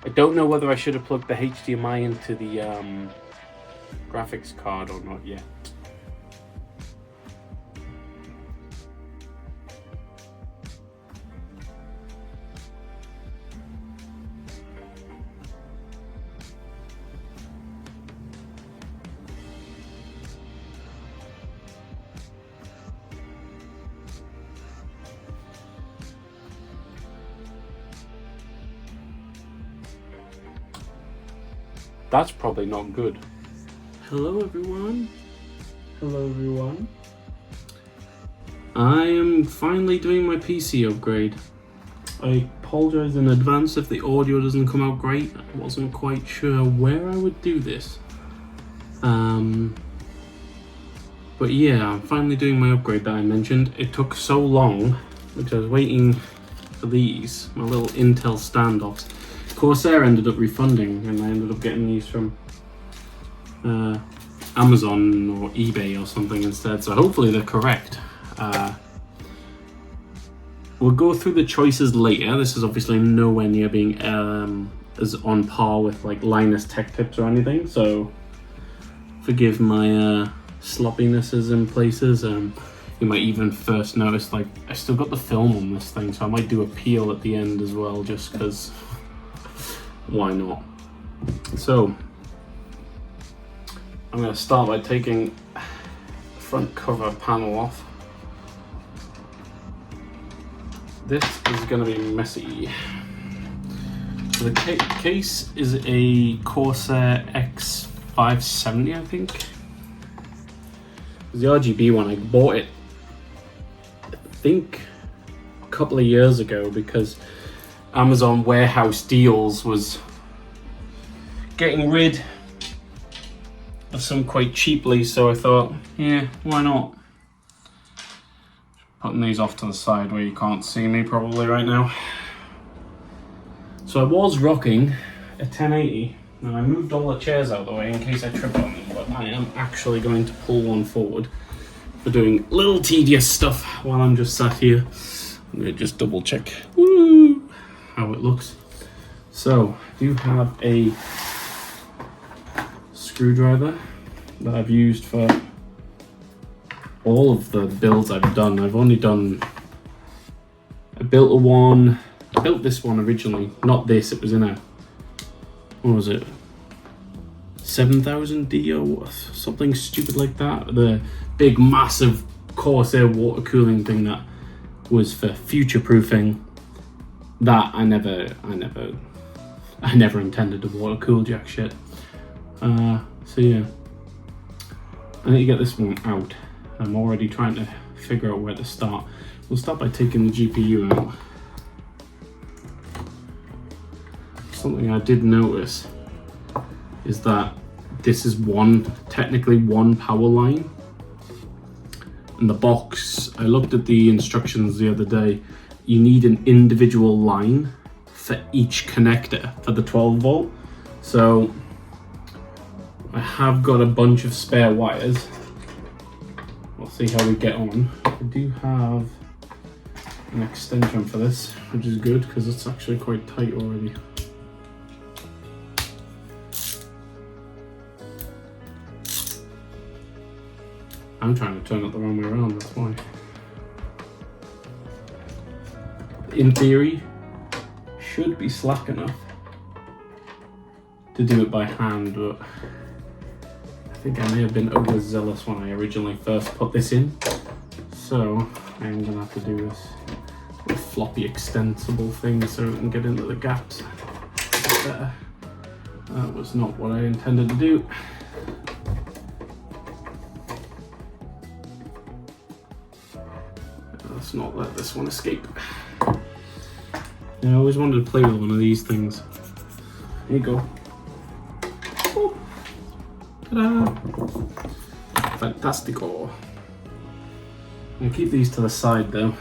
I don't know whether I should have plugged the HDMI into the graphics card or not yet. That's probably not good. Hello everyone. Hello everyone. I am finally doing my PC upgrade. I apologize in advance if the audio doesn't come out great. I wasn't quite sure where I would do this. But yeah, I'm finally doing my upgrade that I mentioned. It took so long because I was waiting for these, my little Intel standoffs. Corsair ended up refunding, and I ended up getting these from Amazon or eBay or something instead, so hopefully they're correct. We'll go through the choices later. This is obviously nowhere near being as on par with like Linus Tech Tips or anything, so forgive my sloppinesses in places. You might even first notice like I still got the film on this thing, so I might do a peel at the end as well, just because why not? So I'm going to start by taking the front cover panel off. This is going to be messy. The case is a Corsair X570, I think. The RGB one, I bought it I think a couple of years ago because Amazon warehouse deals was getting rid of some quite cheaply, so I thought, yeah, why not? Putting these off to the side where you can't see me probably right now. So I was rocking a 1080, and I moved all the chairs out of the way in case I trip on them, but I am actually going to pull one forward for doing little tedious stuff while I'm just sat here. I'm going to just double check how it looks. So I do have a screwdriver that I've used for all of the builds I've done. I've only done, I built this one originally, not this, it was in a, what was it, 7000D or something stupid like that. The big massive Corsair water cooling thing that was for future proofing. That I never intended to water cool jack shit. So yeah, I need to get this one out. I'm already trying to figure out where to start. We'll start by taking the GPU out. Something I did notice is that this is technically one power line. In the box, I looked at the instructions the other day, you need an individual line for each connector for the 12 volt. So I have got a bunch of spare wires. We'll see how we get on. I do have an extension for this, which is good because it's actually quite tight already. I'm trying to turn it the wrong way around, that's why. In theory, should be slack enough to do it by hand, but I think I may have been overzealous when I originally first put this in. So I'm gonna have to do this with floppy extensible thing so it can get into the gaps better. That was not what I intended to do. Let's not let this one escape. I always wanted to play with one of these things. Here you go. Oh. Ta-da! Fantastico. I'm gonna keep these to the side though,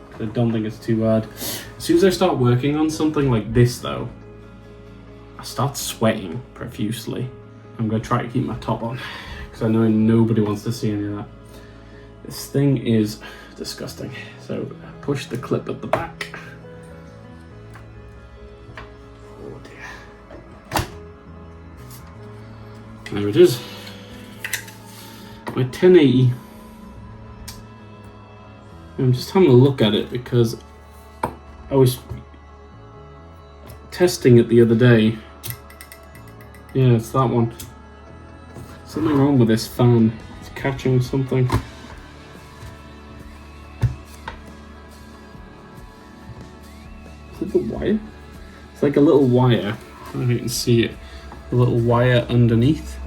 because I don't think it's too hard. As soon as I start working on something like this though, I start sweating profusely. I'm gonna try to keep my top on, because I know nobody wants to see any of that. This thing is disgusting. So push the clip at the back. Oh dear. There it is. My 1080. I'm just having a look at it because I was testing it the other day. Yeah, it's that one. Something wrong with this fan. It's catching something. Is it the wire? It's like a little wire. I don't know if you can see it. A little wire underneath.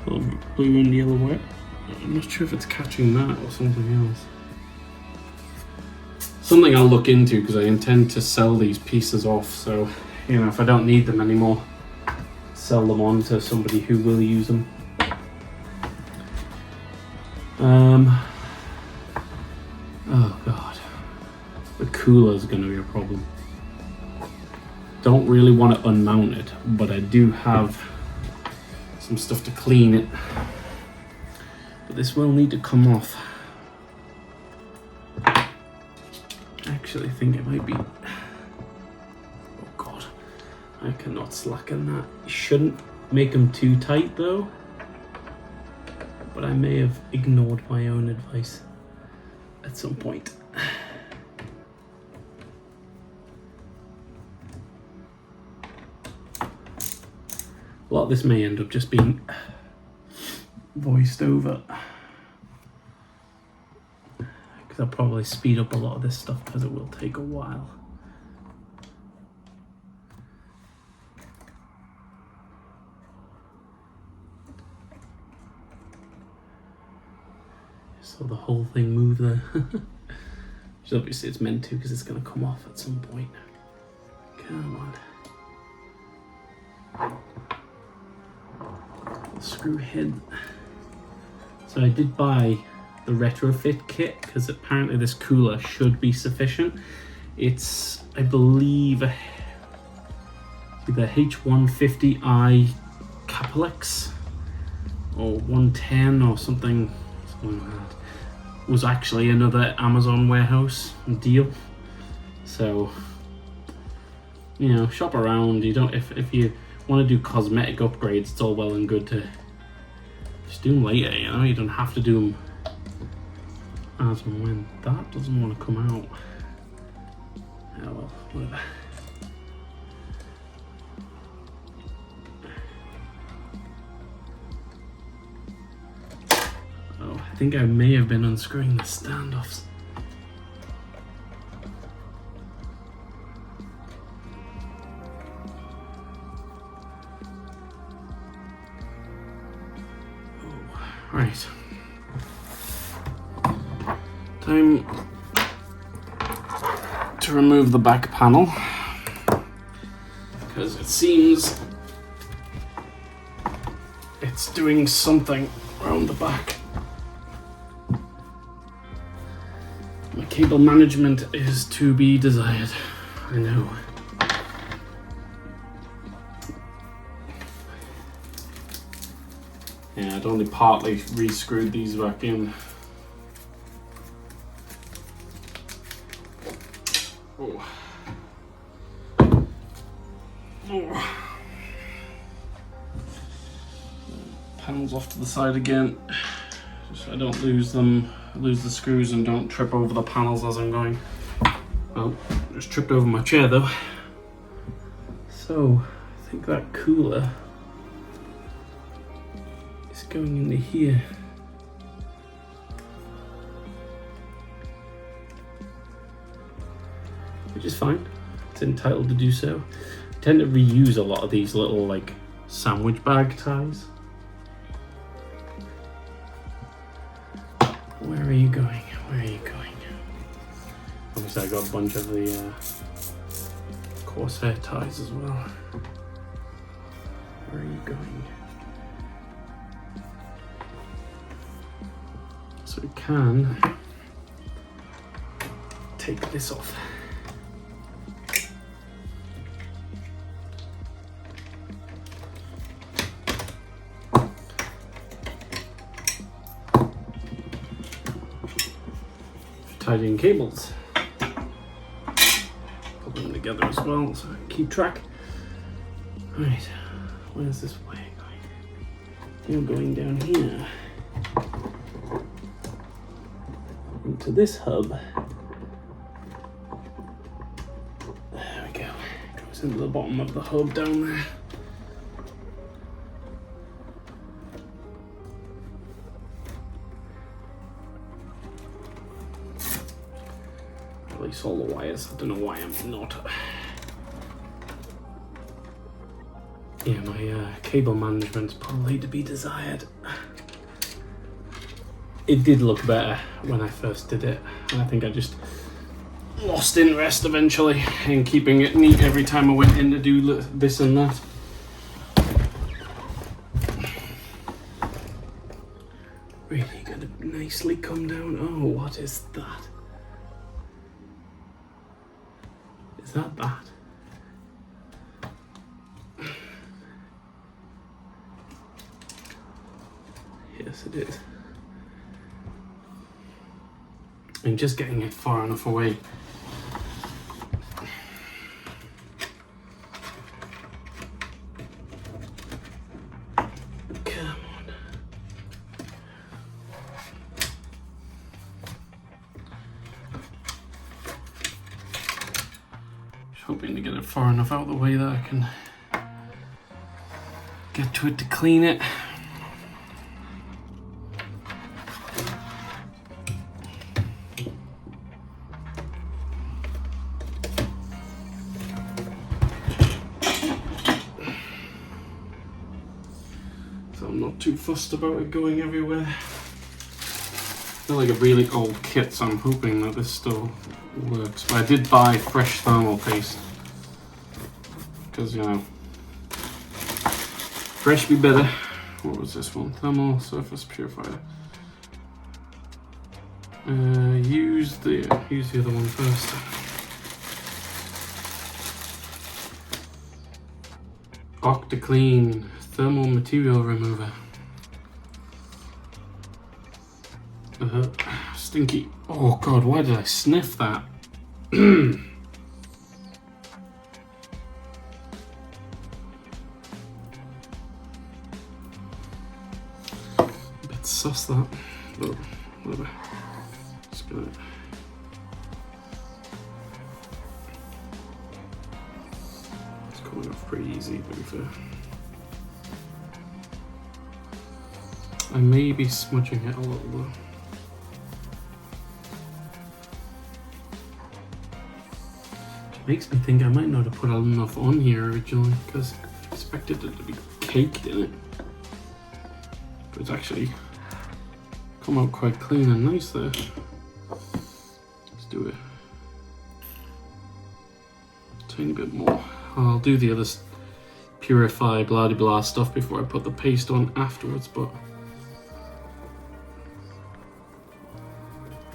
A little blue and yellow wire. I'm not sure if it's catching that or something else. Something I'll look into because I intend to sell these pieces off, so you know, if I don't need them anymore, sell them on to somebody who will use them. Oh god, the cooler is going to be a problem. Don't really want to unmount it, but I do have some stuff to clean it. But this will need to come off. I actually think it might be. Oh god, I cannot slacken that. You shouldn't make them too tight though. But I may have ignored my own advice at some point. A lot of this may end up just being voiced over. Because I'll probably speed up a lot of this stuff because it will take a while. So the whole thing moved there. Which obviously it's meant to because it's going to come off at some point. Come on. Screw head. So I did buy the retrofit kit because apparently this cooler should be sufficient. It's, I believe, either H150i Capex or 110 or something like that. It was actually another Amazon warehouse deal. So, you know, shop around. You don't, if you want to do cosmetic upgrades, it's all well and good to just do them later, you know, you don't have to do them as and when. That doesn't want to come out. Oh well, whatever. Oh, I think I may have been unscrewing the standoffs. Right, time to remove the back panel because it seems it's doing something around the back. My cable management is to be desired, I know. Yeah, I'd only partly re-screwed these back in. Oh. Oh. Panels off to the side again, just so I don't lose them, lose the screws and don't trip over the panels as I'm going. Oh, just tripped over my chair though. So, I think that cooler going into here. Which is fine. It's entitled to do so. I tend to reuse a lot of these little like sandwich bag ties. Where are you going? Where are you going? Obviously I got a bunch of the Corsair ties as well. Where are you going? So we can take this off. Tidying cables. Put them together as well so I can keep track. Right, where's this wire going? You're going down here into this hub. There we go. Goes into the bottom of the hub down there. Release all the wires. I don't know why I'm not. Yeah, my cable management's probably to be desired. It did look better when I first did it. I think I just lost interest eventually in keeping it neat every time I went in to do this and that. Really gotta nicely come down. Oh, what is that? Is that that? Yes, it is. I'm just getting it far enough away. Come on. Just hoping to get it far enough out of the way that I can get to it to clean it. I'm not too fussed about it going everywhere. They're like a really old kit, so I'm hoping that this still works. But I did buy fresh thermal paste because, you know, fresh be better. What was this one? Thermal surface purifier. Use the other one first. OctaClean thermal material remover. Stinky. Oh god, why did I sniff that? A bit sus that, but whatever. Just gonna. It's coming off pretty easy, to be fair. I may be smudging it a little though. Which makes me think I might not have put enough on here originally because I expected it to be caked in it. But it's actually come out quite clean and nice there. Let's do it. A tiny bit more. I'll do the other purify blah de blah stuff before I put the paste on afterwards, but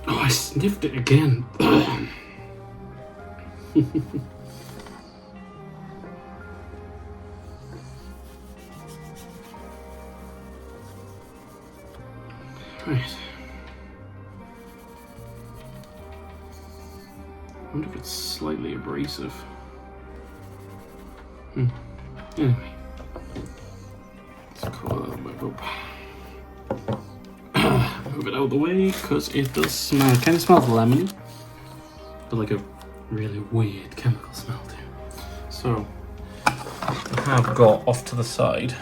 oh, I sniffed it again. Right. I wonder if it's slightly abrasive. Anyway. Let's call that back up. Move it out of the way because it does smell. It kind of smells lemony, but like a really weird chemical smell too. So I have got off to the side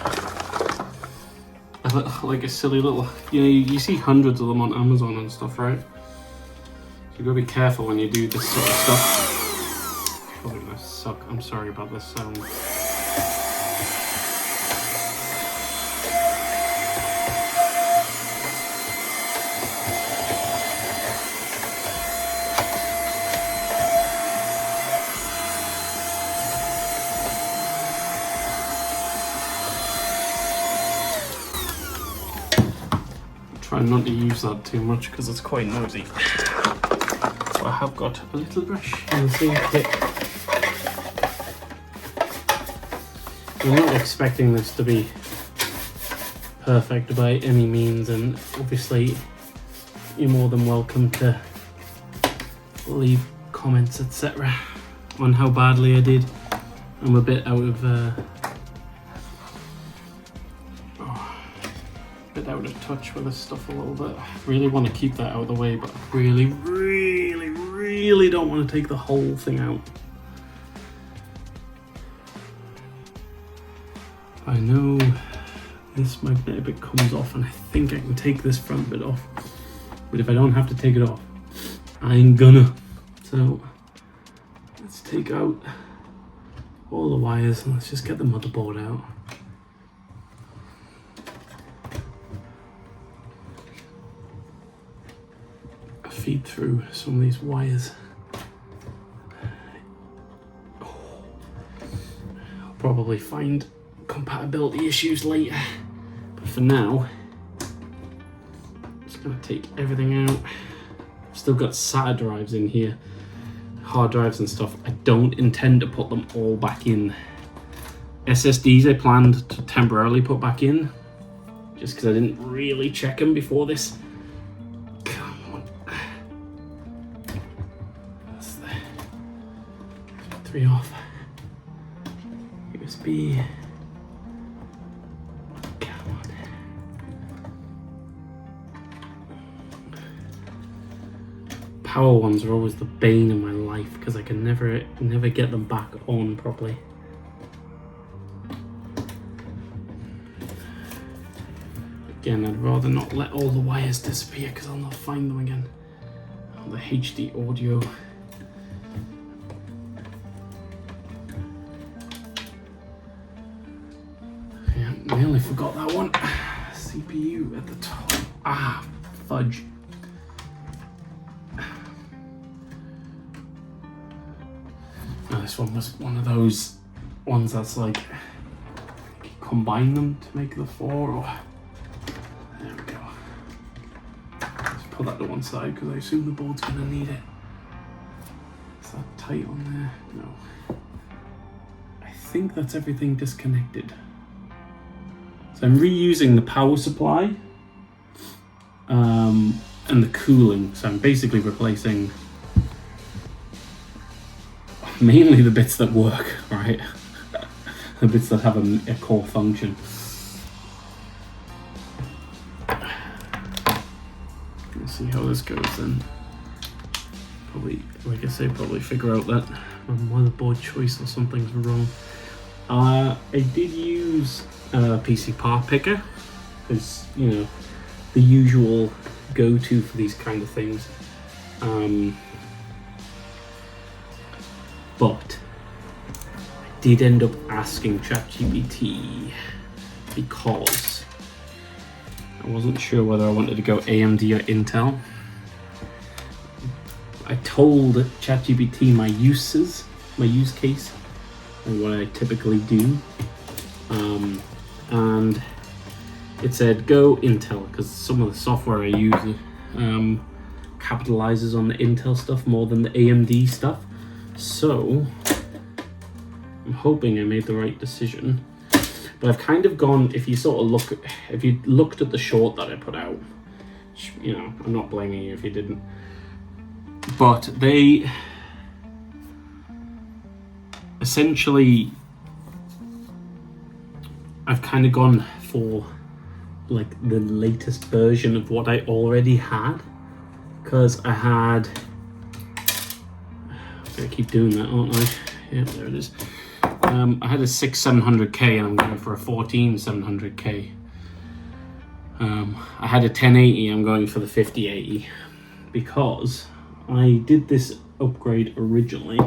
like a silly little, you know, you see hundreds of them on Amazon and stuff, right? So you gotta be careful when you do this sort of stuff. It's probably gonna suck. I'm sorry about this sound. Try not to use that too much because it's quite noisy. So I have got a little brush in the same kit. I'm not expecting this to be perfect by any means, and obviously you're more than welcome to leave comments, etc. on how badly I did. I'm a bit out of it out of touch with this stuff a little bit. I really want to keep that out of the way, but I really, really, really don't want to take the whole thing out. I know this magnetic bit comes off, and I think I can take this front bit off. But if I don't have to take it off, I ain't gonna. So let's take out all the wires and let's just get the motherboard out. Feed through some of these wires. I'll probably find compatibility issues later, but for now I'm just gonna take everything out. I've still got SATA drives in here, hard drives and stuff. I don't intend to put them all back in. SSDs I planned to temporarily put back in just because I didn't really check them before this. Come on. That's the 3 off. USB. Power ones are always the bane of my life because I can never get them back on properly. Again, I'd rather not let all the wires disappear because I'll not find them again. Oh, the HD audio. Yeah, nearly forgot that one. CPU at the top. Ah, fudge. This one was one of those ones that's like you combine them to make the 4. Or there we go. Let's put that to one side because I assume the board's gonna need it. Is that tight on there? No. I think that's everything disconnected. So I'm reusing the power supply and the cooling. So I'm basically replacing mainly the bits that work, right? The bits that have a core function. We'll see how this goes then. Probably, like I say, probably figure out that my motherboard choice or something's wrong. I did use a PC part picker because, you know, the usual go-to for these kind of things. But I did end up asking ChatGPT because I wasn't sure whether I wanted to go AMD or Intel. I told ChatGPT my use case, and what I typically do, and it said go Intel because some of the software I use capitalizes on the Intel stuff more than the AMD stuff. So I'm hoping I made the right decision, but I've kind of gone, if you looked at the short that I put out, which, you know, I'm not blaming you if you didn't, but they essentially, I've kind of gone for like the latest version of what I already had, because I had, I keep doing that, aren't I? Yeah, there it is. I had a 6700K and I'm going for a 14700K. I had a 1080, I'm going for the 5080 because I did this upgrade originally,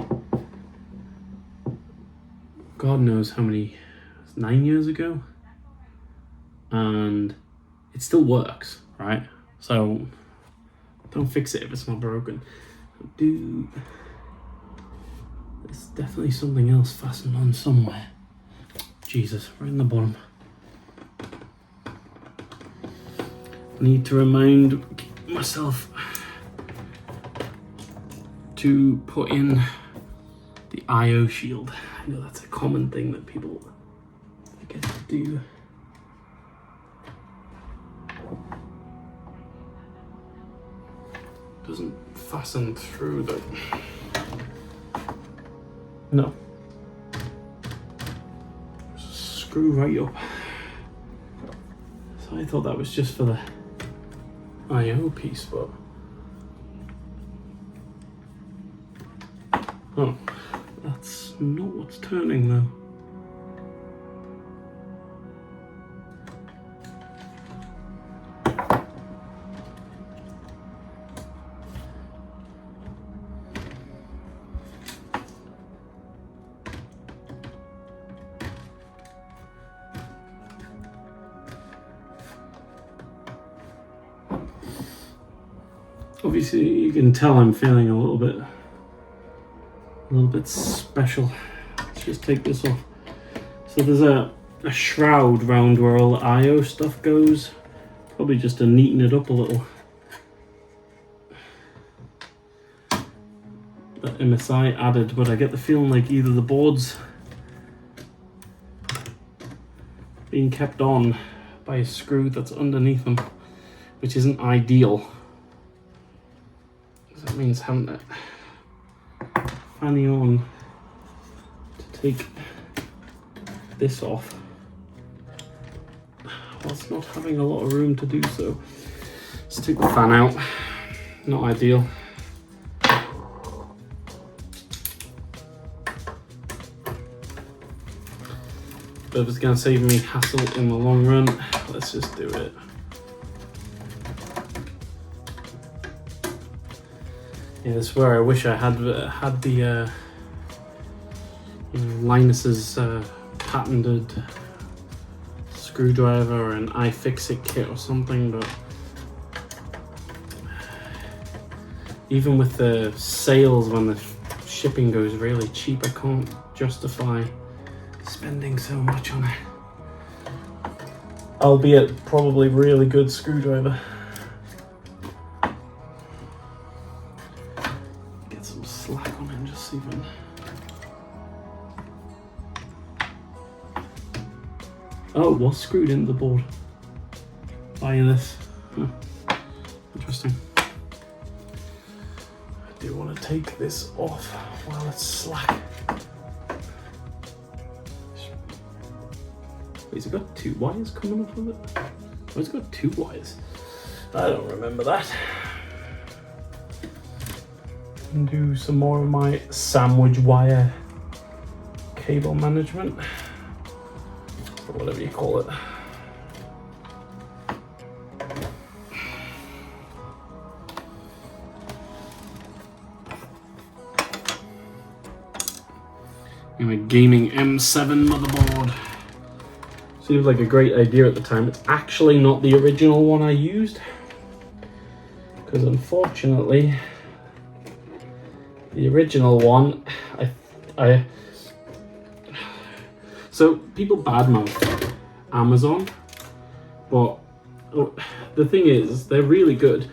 God knows how many, 9 years ago, and it still works, right? So don't fix it if it's not broken. Dude, there's definitely something else fastened on somewhere. Jesus, right in the bottom. I need to remind myself to put in the IO shield. I know that's a common thing that people forget to do. Doesn't fasten through though. No. Just screw right up. So I thought that was just for the I/O piece, but oh, that's not what's turning though. Obviously, you can tell I'm feeling a little bit special. Let's just take this off. So there's a shroud round where all the I/O stuff goes. Probably just to neaten it up a little. That MSI added, but I get the feeling like either the board's being kept on by a screw that's underneath them, which isn't ideal. That means having to fanny on to take this off whilst not having a lot of room to do so. Let's take the fan out. Not ideal. But if it's going to save me hassle in the long run, let's just do it. Yeah, this is where I wish I had the Linus's patented screwdriver or an iFixit kit or something, but even with the sales when the shipping goes really cheap, I can't justify spending so much on it. Albeit probably really good screwdriver. Get some slack on it and just see if I... Oh, it was screwed into the board. Buying this. Huh. Interesting. I do want to take this off while it's slack. Wait, has it got two wires coming off of it? Oh, it's got two wires. I don't remember that. And do some more of my sandwich wire cable management, or whatever you call it. And a gaming M7 motherboard. Seems like a great idea at the time. It's actually not the original one I used, because unfortunately the original one, so people badmouth Amazon, but the thing is, they're really good.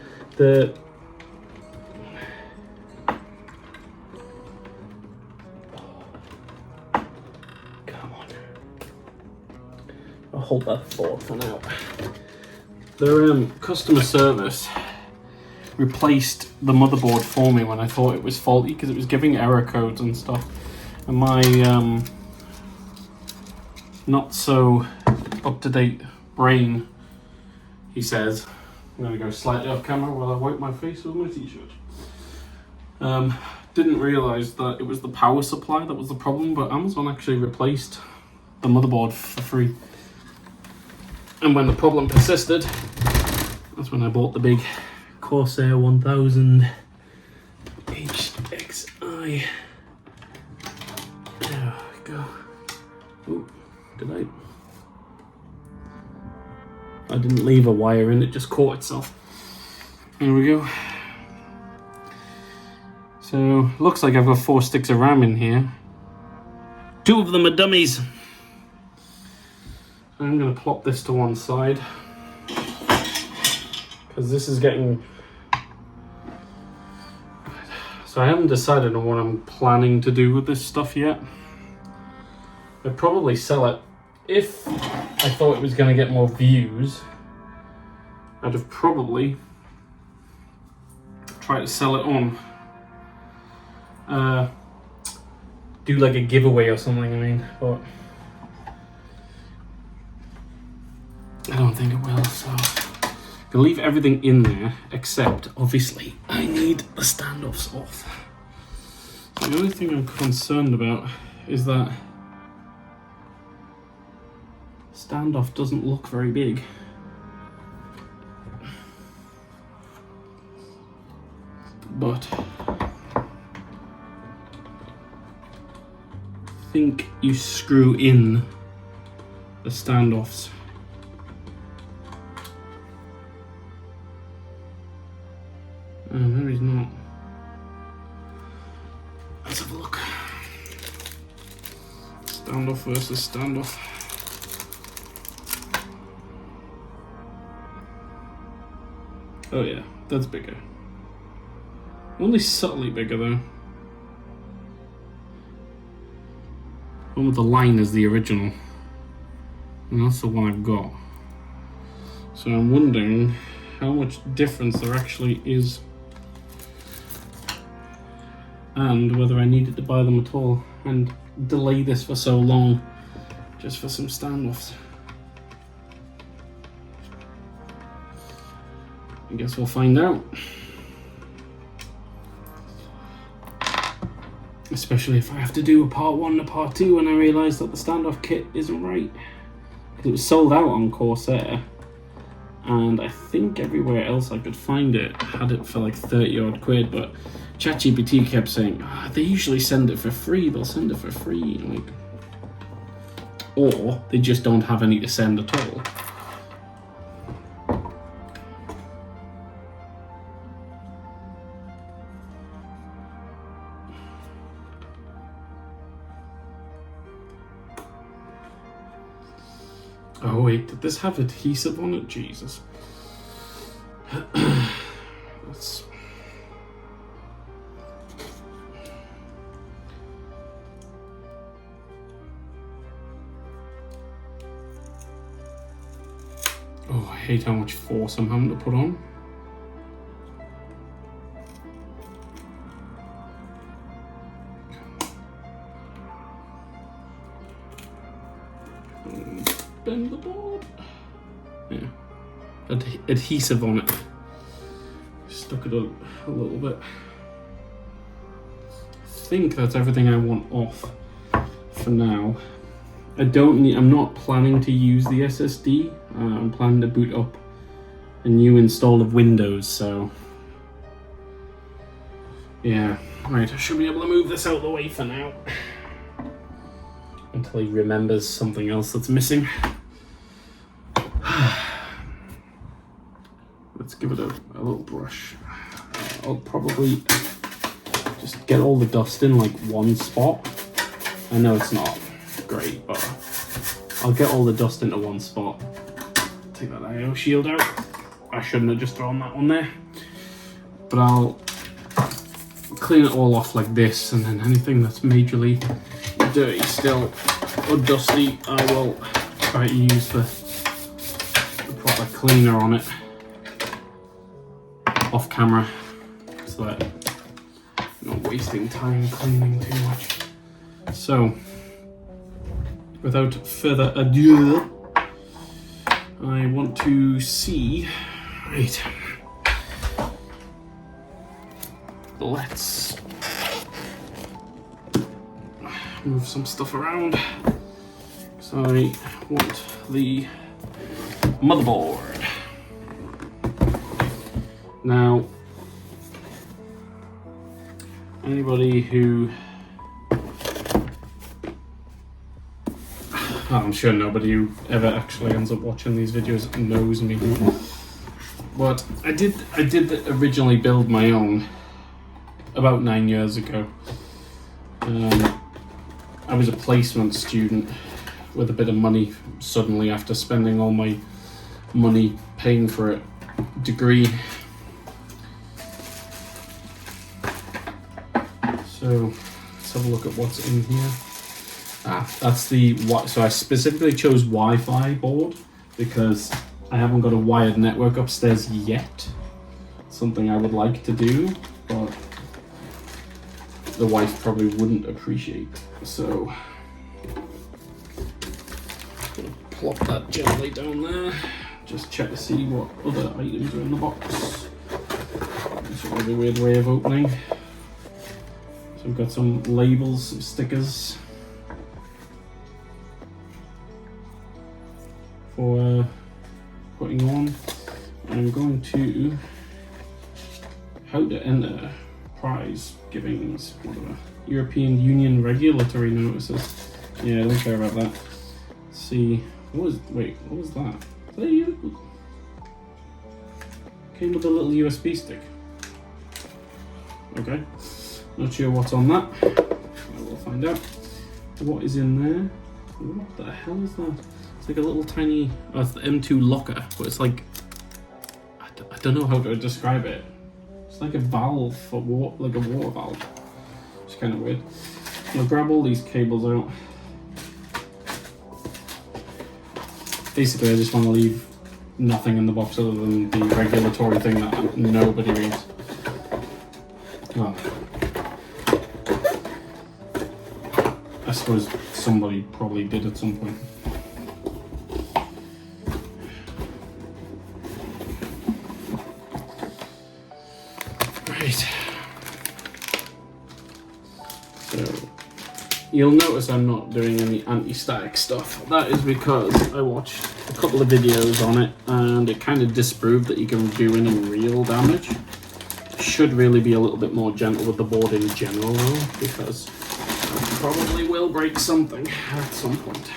I'll hold that thought for now. Their customer service replaced the motherboard for me when I thought it was faulty, because it was giving error codes and stuff. And my not so up-to-date brain, he says, I'm going to go slightly off camera while I wipe my face with my t-shirt. Didn't realise that it was the power supply that was the problem, but Amazon actually replaced the motherboard for free. And when the problem persisted, that's when I bought the big Corsair 1000 HXI. There we go. Oh, did I didn't leave a wire in, it just caught itself. There we go. So, looks like I've got 4 sticks of RAM in here. 2 of them are dummies. I'm going to plop this to one side, because this is getting... So I haven't decided on what I'm planning to do with this stuff yet. I'd probably sell it. If I thought it was going to get more views, I'd have probably tried to sell it on. Do like a giveaway or something, I mean, but... I don't think it will, so I'm gonna leave everything in there, except obviously I need the standoffs off. So the only thing I'm concerned about is that standoff doesn't look very big. But I think you screw in the standoffs. Oh, no, he's not. Let's have a look. Standoff versus standoff. Oh yeah, that's bigger. Only subtly bigger though. One with the line is the original. And that's the one I've got. So I'm wondering how much difference there actually is. And whether I needed to buy them at all and delay this for so long just for some standoffs. I guess we'll find out. Especially if I have to do a part 1 and a part 2 and I realise that the standoff kit isn't right. Because it was sold out on Corsair. And I think everywhere else I could find it had it for like 30 odd quid, but ChatGPT kept saying, they usually send it for free, they'll send it for free. Like, or they just don't have any to send at all. Oh wait, did this have adhesive on it? Jesus. Let's... Oh, I hate how much force I'm having to put on. Bend the board. Yeah. Adhesive on it. Stuck it up a little bit. I think that's everything I want off for now. I'm not planning to use the SSD. I'm planning to boot up a new install of Windows, so yeah. Right, I should be able to move this out of the way for now. Until he remembers something else that's missing. Let's give it a little brush. I'll probably just get all the dust in like one spot. I know it's not great, but I'll get all the dust into one spot. Take that IO shield out. I shouldn't have just thrown that on there. But I'll clean it all off like this, and then anything that's majorly dirty still or dusty, I will try to use the proper cleaner on it off camera, so that I'm not wasting time cleaning too much. So without further ado, I want to see, right, let's move some stuff around. So I want the motherboard. Now, anybody who, I'm sure nobody who ever actually ends up watching these videos knows me, but I did originally build my own about 9 years ago. I was a placement student with a bit of money suddenly after spending all my money paying for a degree. So let's have a look at what's in here. That's the, so I specifically chose Wi-Fi board because I haven't got a wired network upstairs yet. Something I would like to do, but the wife probably wouldn't appreciate. So plop that gently down there. Just check to see what other items are in the box. It's a really weird way of opening. So we've got some labels, some stickers for putting on. I'm going to how to enter prize givings, whatever. European Union regulatory notices. Yeah, I don't care about that. Let's see, what was that? Is that you? Came with a little USB stick. Okay, not sure what's on that. I will find out. What is in there? What the hell is that? It's like a little tiny, oh, it's the M.2 locker, but it's like, I don't know how to describe it. It's like a valve for water, like a water valve. It's kind of weird. I'm gonna grab all these cables out. Basically, I just want to leave nothing in the box other than the regulatory thing that nobody reads. Well, I suppose somebody probably did at some point. Right. So, you'll notice I'm not doing any anti-static stuff. That is because I watched a couple of videos on it and it kind of disproved that you can do any real damage. Should really be a little bit more gentle with the board in general though, because I probably will break something at some point.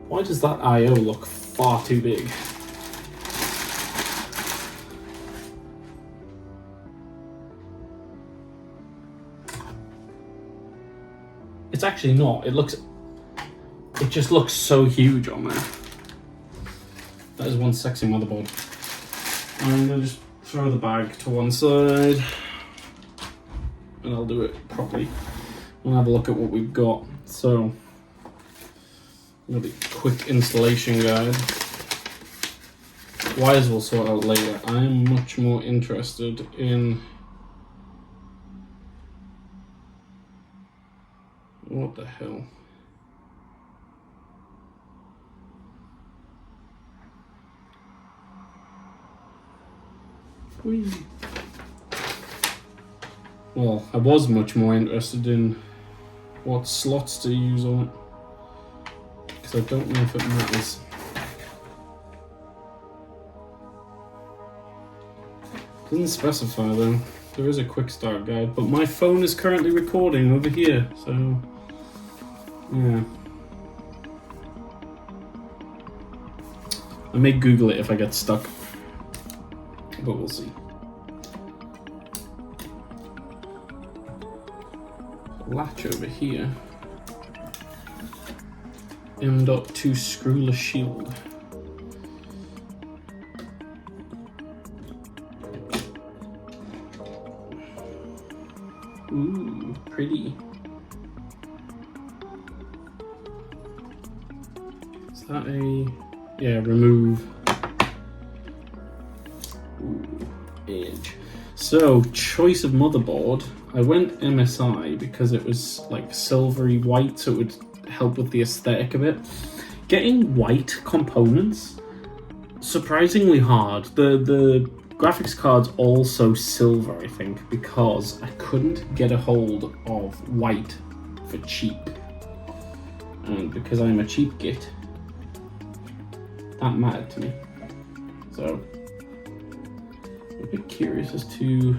Why does that I/O look far too big? It's actually not. It just looks so huge on there. That is one sexy motherboard. I'm gonna just throw the bag to one side and I'll do it properly. We'll have a look at what we've got. So, a really quick installation guide. Wires we'll sort out later. I am much more interested in what the hell? Whee. Well, I was much more interested in what slots to use on it, because I don't know if it matters. Doesn't specify though. There is a quick start guide, but my phone is currently recording over here, so yeah. I may Google it if I get stuck, but we'll see. Latch over here. M.2 screwless shield. Ooh, pretty. Is that a... yeah, remove. Ooh, edge. So, choice of motherboard. I went MSI because it was like silvery white, so it would help with the aesthetic of it. Getting white components, surprisingly hard. The graphics card's also silver, I think, because I couldn't get a hold of white for cheap. And because I'm a cheap git, that mattered to me. So, I'm a bit curious as to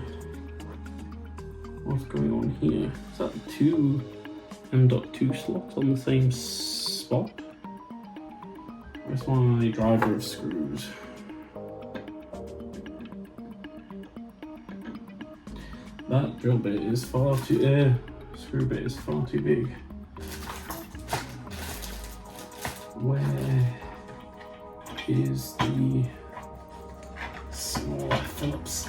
what's going on here. Is that two M.2 slots on the same spot? Where's my driver of screws? That drill bit is far too, screw bit is far too big. Where is the smaller Phillips?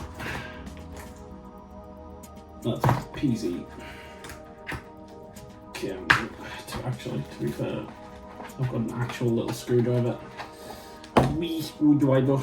That's PZ. Okay, actually, to be fair, I've got an actual little screwdriver. A wee screwdriver.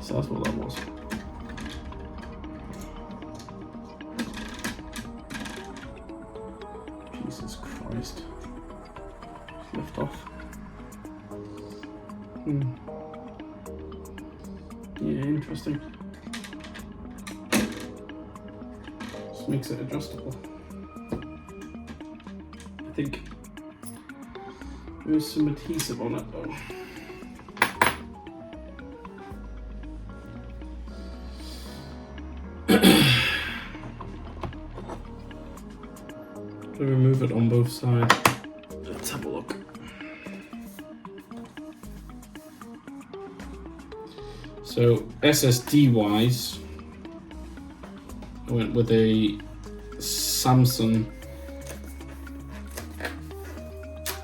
So that's what that was. Jesus Christ. Lift off. Yeah, interesting. Just makes it adjustable. I think there's some adhesive on it though. Remove it on both sides. Let's have a look. So SSD wise, I went with a Samsung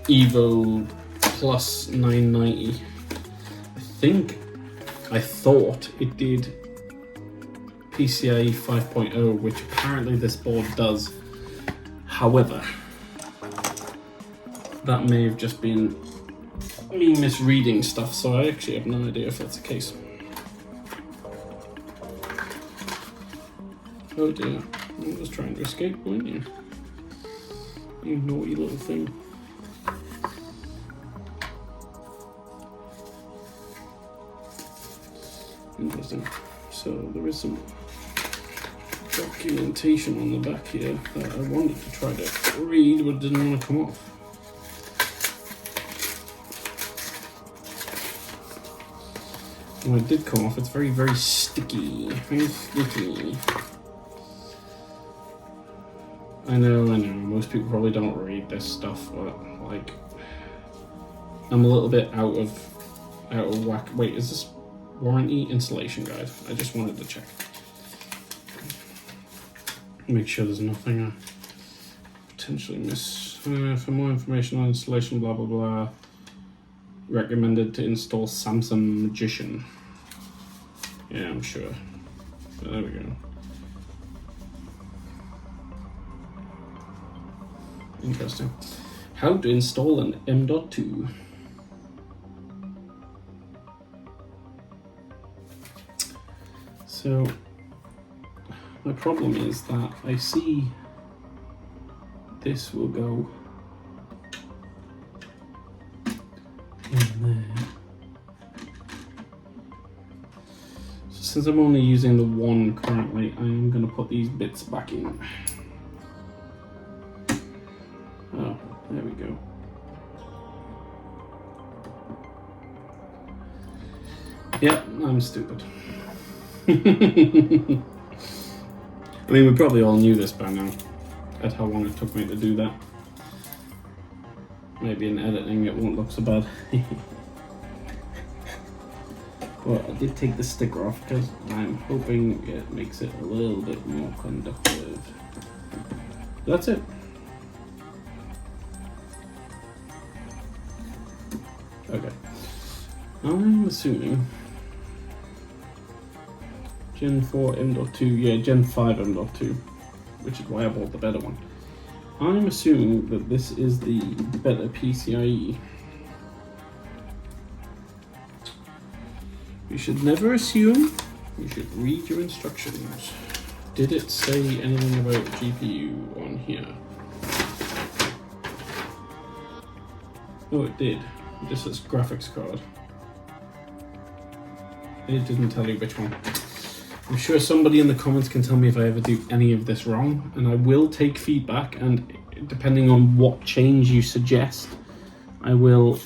Evo Plus 990. I thought it did PCIe 5.0, which apparently this board does. However, that may have just been me misreading stuff, so I actually have no idea if that's the case. Oh dear, you was trying to escape, weren't you? You naughty little thing. Interesting. So there is some documentation on the back here that I wanted to try to read but didn't want to come off. When it did come off, it's very, very sticky. Very sticky. I know, most people probably don't read this stuff, but like, I'm a little bit out of whack. Wait, is this warranty installation guide? I just wanted to check. Make sure there's nothing I potentially miss. For more information on installation, blah blah blah. Recommended to install Samsung Magician. Yeah, I'm sure. There we go. Interesting. How to install an M.2. So my problem is that I see this will go in there. So since I'm only using the one currently, I'm going to put these bits back in. Oh, there we go. Yeah, I'm stupid. I mean, we probably all knew this by now, at how long it took me to do that. Maybe in editing it won't look so bad. But I did take the sticker off because I'm hoping it makes it a little bit more conductive. That's it. Okay. I'm assuming Gen 4 M.2, yeah, Gen 5 M.2, which is why I bought the better one. I'm assuming that this is the better PCIe. You should never assume, you should read your instructions. Did it say anything about GPU on here? Oh, it did. This is graphics card. It didn't tell you which one. I'm sure somebody in the comments can tell me if I ever do any of this wrong, and I will take feedback, and depending on what change you suggest, I will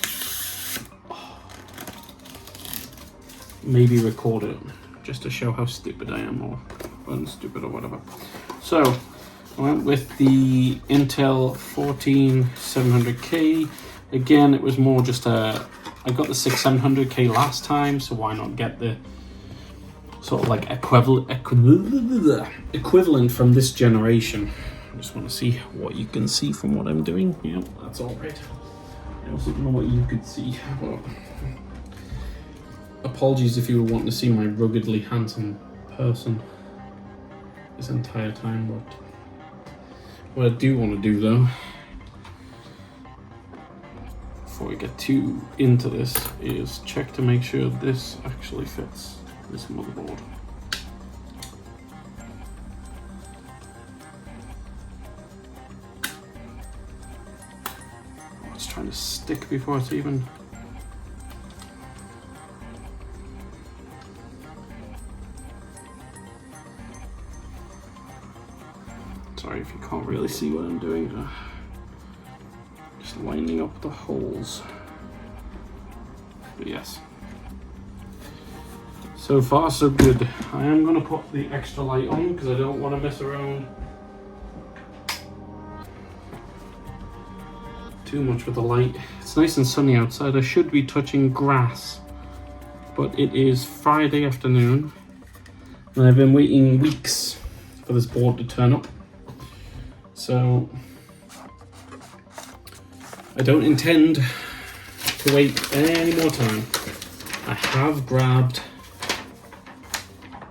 maybe record it just to show how stupid I am, or unstupid, or whatever. So I went with the Intel 14700K. Again, it was more just I got the 6700K last time, so why not get the sort of like equivalent from this generation. I just want to see what you can see from what I'm doing. Yep, that's all right. I also don't know what you could see. Well, apologies if you were wanting to see my ruggedly handsome person this entire time, but what I do want to do though, before we get too into this, is check to make sure this actually fits. this motherboard. Oh, it's trying to stick before it's even. Sorry if you can't really see what I'm doing. Just lining up the holes. But yes. So far so good. I am going to put the extra light on because I don't want to mess around too much with the light. It's nice and sunny outside. I should be touching grass, but it is Friday afternoon and I've been waiting weeks for this board to turn up. So I don't intend to wait any more time. I have grabbed,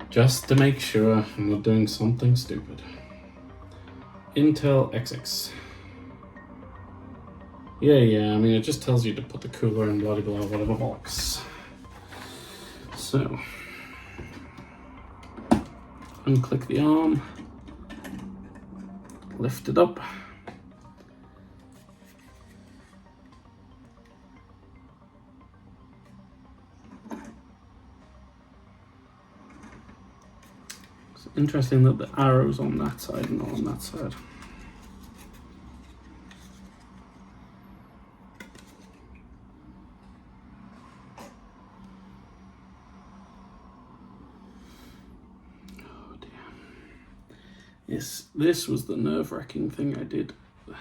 just to make sure I'm not doing something stupid, Intel XX. Yeah, I mean it just tells you to put the cooler in blah blah whatever box. So, unclick the arm, lift it up. It's interesting that the arrow's on that side and not on that side. Yes, this was the nerve-wracking thing I did the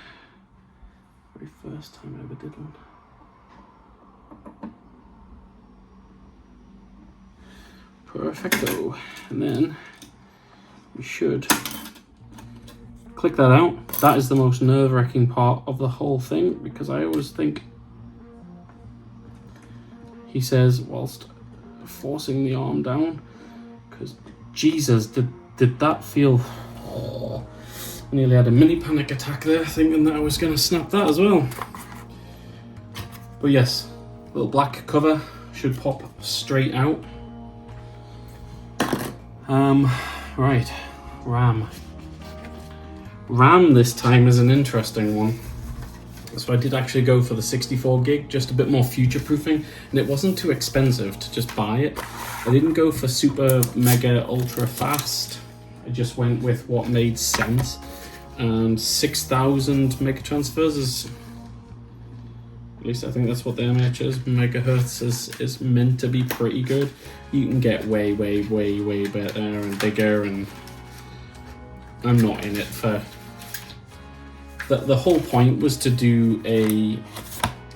very first time I ever did one. Perfecto. And then we should click that out. That is the most nerve-wracking part of the whole thing because I always think he says whilst forcing the arm down, because Jesus, did that feel... Oh, I nearly had a mini panic attack there thinking that I was going to snap that as well. But yes, little black cover should pop straight out. Right, RAM. RAM this time is an interesting one. So I did actually go for the 64 gig, just a bit more future proofing, and it wasn't too expensive to just buy it. I didn't go for super mega ultra fast. I just went with what made sense, and 6,000 mega transfers is, at least I think that's what the MH is, megahertz is meant to be pretty good. You can get way better and bigger, and I'm not in it for... The whole point was to do a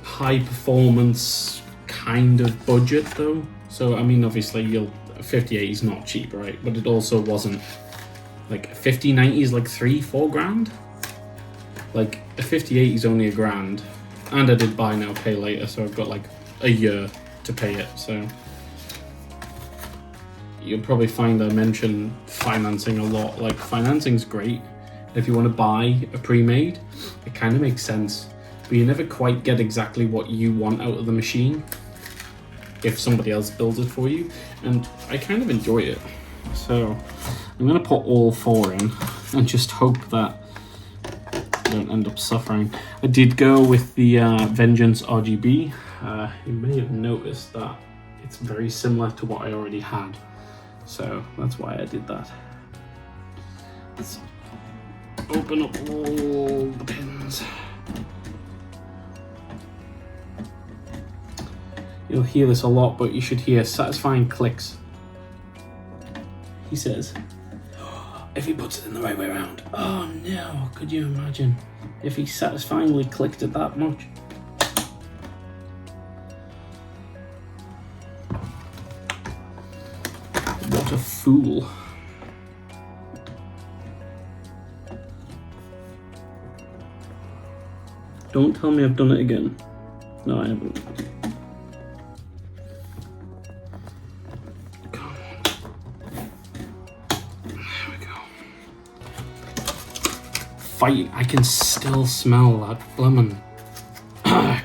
high performance kind of budget though. So I mean obviously 5080 is not cheap, right? But it also wasn't like 5090 is like 3-4 grand. Like a 5080 is only $1,000, and I did buy now pay later, so I've got like a year to pay it. So you'll probably find I mention financing a lot. Like financing's great if you want to buy a pre-made, it kind of makes sense, but you never quite get exactly what you want out of the machine if somebody else builds it for you, and I kind of enjoy it. So I'm going to put all 4 in and just hope that I don't end up suffering. I did go with the Vengeance RGB. You may have noticed that it's very similar to what I already had, so that's why I did that. Let's open up all the pins. You'll hear this a lot, but you should hear satisfying clicks. He says, if he puts it in the right way around. Oh no, could you imagine if he satisfyingly clicked it that much? What a fool. Don't tell me I've done it again. No, I haven't. Come on. There we go. Fight. I can still smell that lemon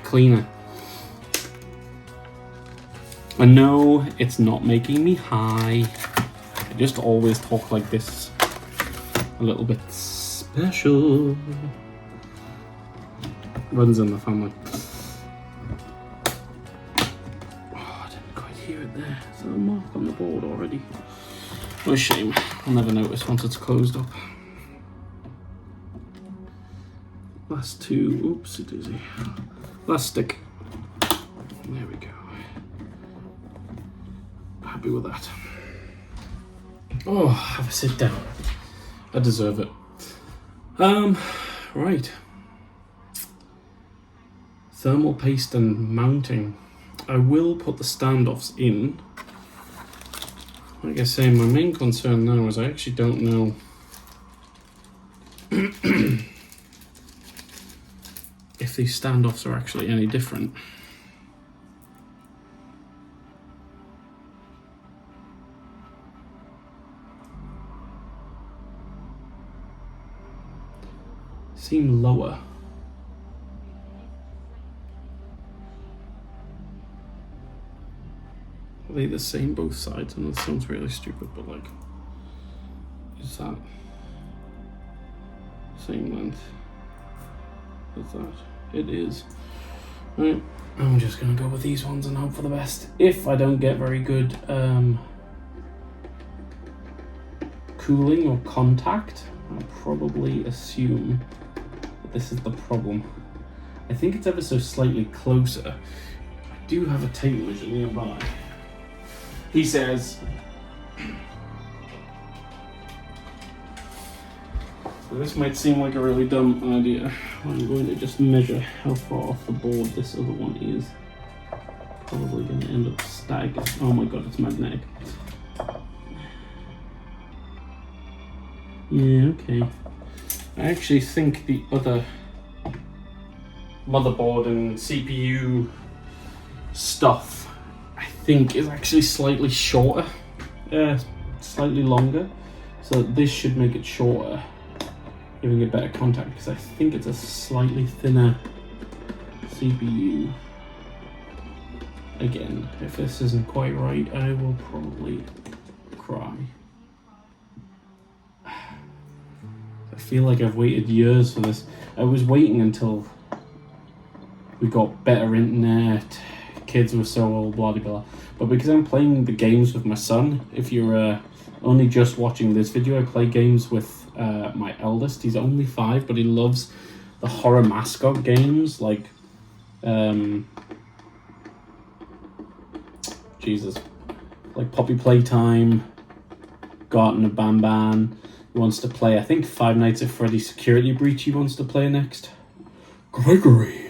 cleaner. And no, it's not making me high. I just always talk like this. A little bit special. Runs in the family. Oh, I didn't quite hear it there. Is there a mark on the board already? What a shame. I'll never notice once it's closed up. Last two. Oopsie daisy. Last stick. There we go. Happy with that. Oh, have a sit down. I deserve it. Right. Thermal paste and mounting. I will put the standoffs in. Like I say, my main concern now is I actually don't know if these standoffs are actually any different. Seem lower. Are they the same both sides? And that sounds really stupid, but like, is that same length as that? It is. Right, I'm just gonna go with these ones and hope for the best. If I don't get very good cooling or contact, I'll probably assume that this is the problem. I think it's ever so slightly closer. I do have a tape measure nearby. He says, so this might seem like a really dumb idea. I'm going to just measure how far off the board this other one is. Probably going to end up staggered. Oh my god, it's magnetic. Yeah, okay. I actually think the other motherboard and CPU stuff I think is actually slightly shorter, slightly longer, so this should make it shorter, giving it better contact, because I think it's a slightly thinner CPU. Again, if this isn't quite right, I will probably cry. I feel like I've waited years for this. I was waiting until we got better internet, kids were so old, blah blah blah. But because I'm playing the games with my son, if you're only just watching this video, I play games with my eldest. He's only 5, but he loves the horror mascot games like Jesus, like Poppy Playtime, Garten of Banban. He wants to play, I think, Five Nights at Freddy's Security Breach he wants to play next. Gregory,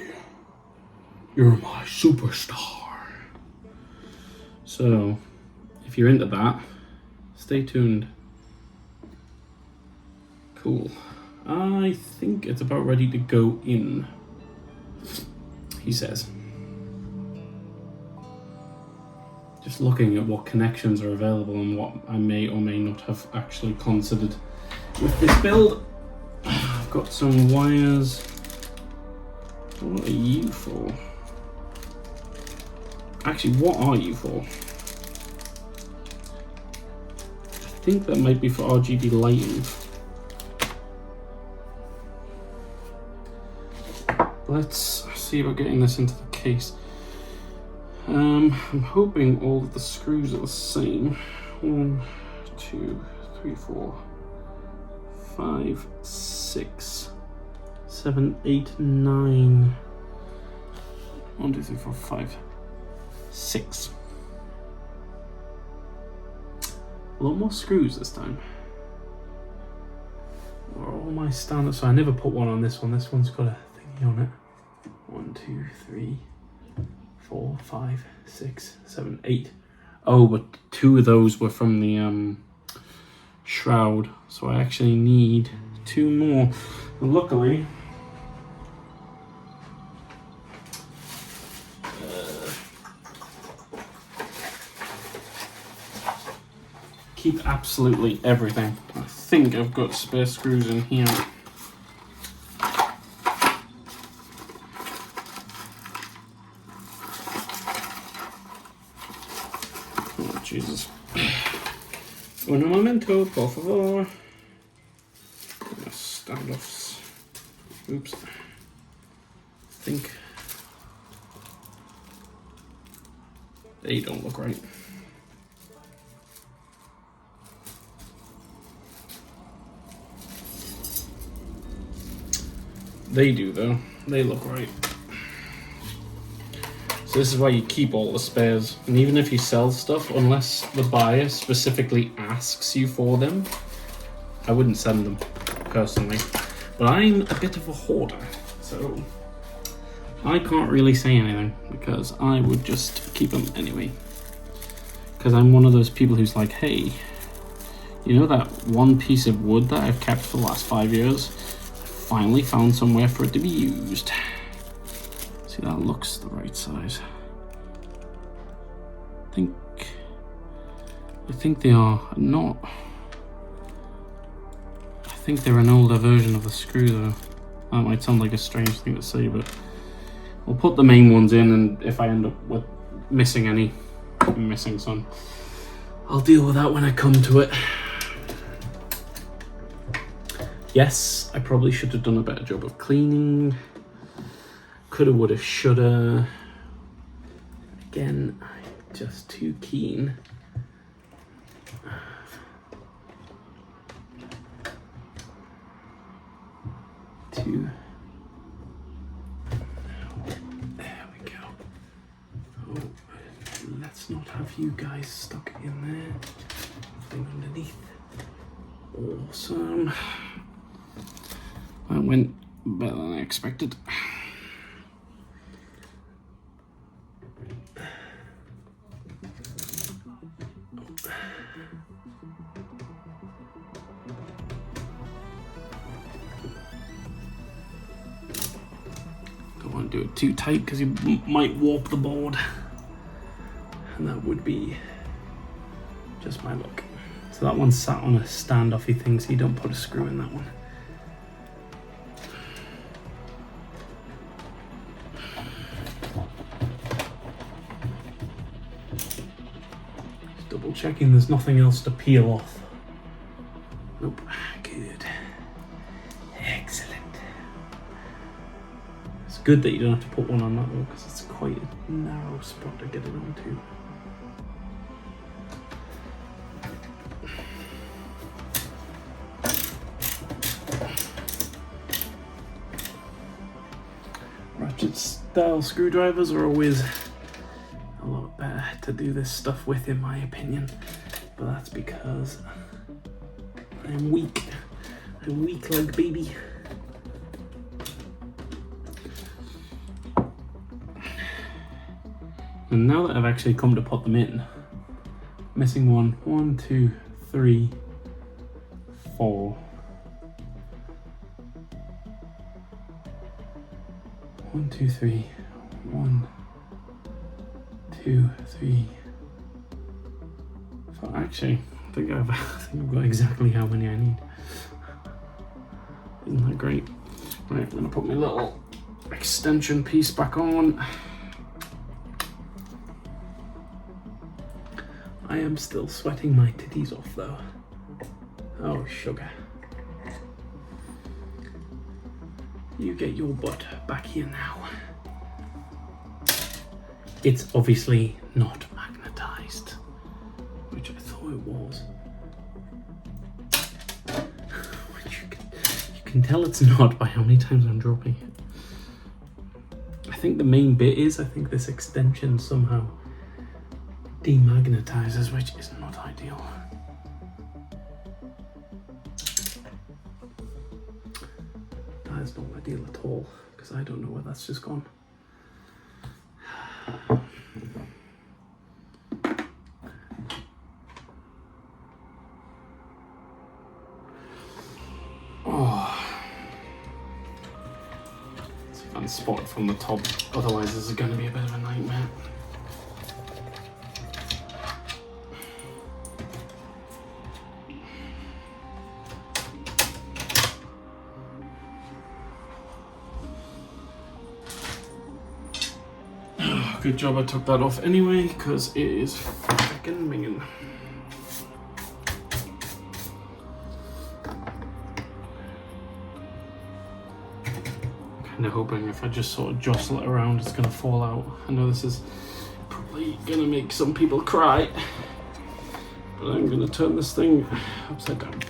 you're my superstar. So, if you're into that, stay tuned. Cool. I think it's about ready to go in, he says. Just looking at what connections are available and what I may or may not have actually considered with this build. I've got some wires. What are you for? Actually, what are you for? I think that might be for RGB lighting. Let's see about getting this into the case. I'm hoping all of the screws are the same. 1, 2, 3, 4, 5, 6, 7, 8, 9. 1, 2, 3, 4, 5, 6. A lot more screws this time. Where are all my standards? So I never put one on this one. This one's got a thingy on it. 1, 2, 3, 4, 5, 6, 7, 8. Oh, but 2 of those were from the shroud, so I actually need 2 more. And luckily, keep absolutely everything. I think I've got spare screws in here. Jesus. Un momento, por favor. Standoffs. Oops. I think they don't look right. They do though. They look right. So this is why you keep all the spares. And even if you sell stuff, unless the buyer specifically asks you for them, I wouldn't send them personally. But I'm a bit of a hoarder, so I can't really say anything because I would just keep them anyway. Because I'm one of those people who's like, hey, you know that one piece of wood that I've kept for the last 5 years? I finally found somewhere for it to be used. See, that looks the right size. I think they are not. I think they're an older version of the screw though. That might sound like a strange thing to say, but I'll put the main ones in, and if I end up with missing any, I'm missing some, I'll deal with that when I come to it. Yes, I probably should have done a better job of cleaning. Coulda, woulda, shoulda. Again, I'm just too keen. There we go. Oh, let's not have you guys stuck in there. Thing underneath. Awesome. That went better than I expected. Don't want to do it too tight because you might warp the board, and that would be just my luck. So that one's sat on a standoffy thing, so you don't put a screw in that one. Just double checking there's nothing else to peel off. Nope. Good. Excellent. It's good that you don't have to put one on that though, because it's quite a narrow spot to get it onto. Ratchet style screwdrivers are always a lot better to do this stuff with, in my opinion, but that's because I'm weak. I'm weak like baby. And now that I've actually come to put them in, missing one, 1, 2, 3, 4. 1, 2, 3, 1, 2, 3, 4. Actually, I think I've got exactly how many I need. Isn't that great? Right, I'm gonna put my little extension piece back on. I am still sweating my titties off though. Oh, sugar. You get your butt back here now. It's obviously not magnetized, which I thought it was. You can tell it's not by how many times I'm dropping it. I think the main bit is, I think this extension somehow demagnetizes, which is not ideal. That is not ideal at all, because I don't know where that's just gone. Oh. Let's see if I can spot it from the top, otherwise this is going to be a bit of a nightmare. Good job I took that off anyway, because it is second minging. Kind of hoping if I just sort of jostle it around, it's gonna fall out. I know this is probably gonna make some people cry, but I'm gonna turn this thing upside down.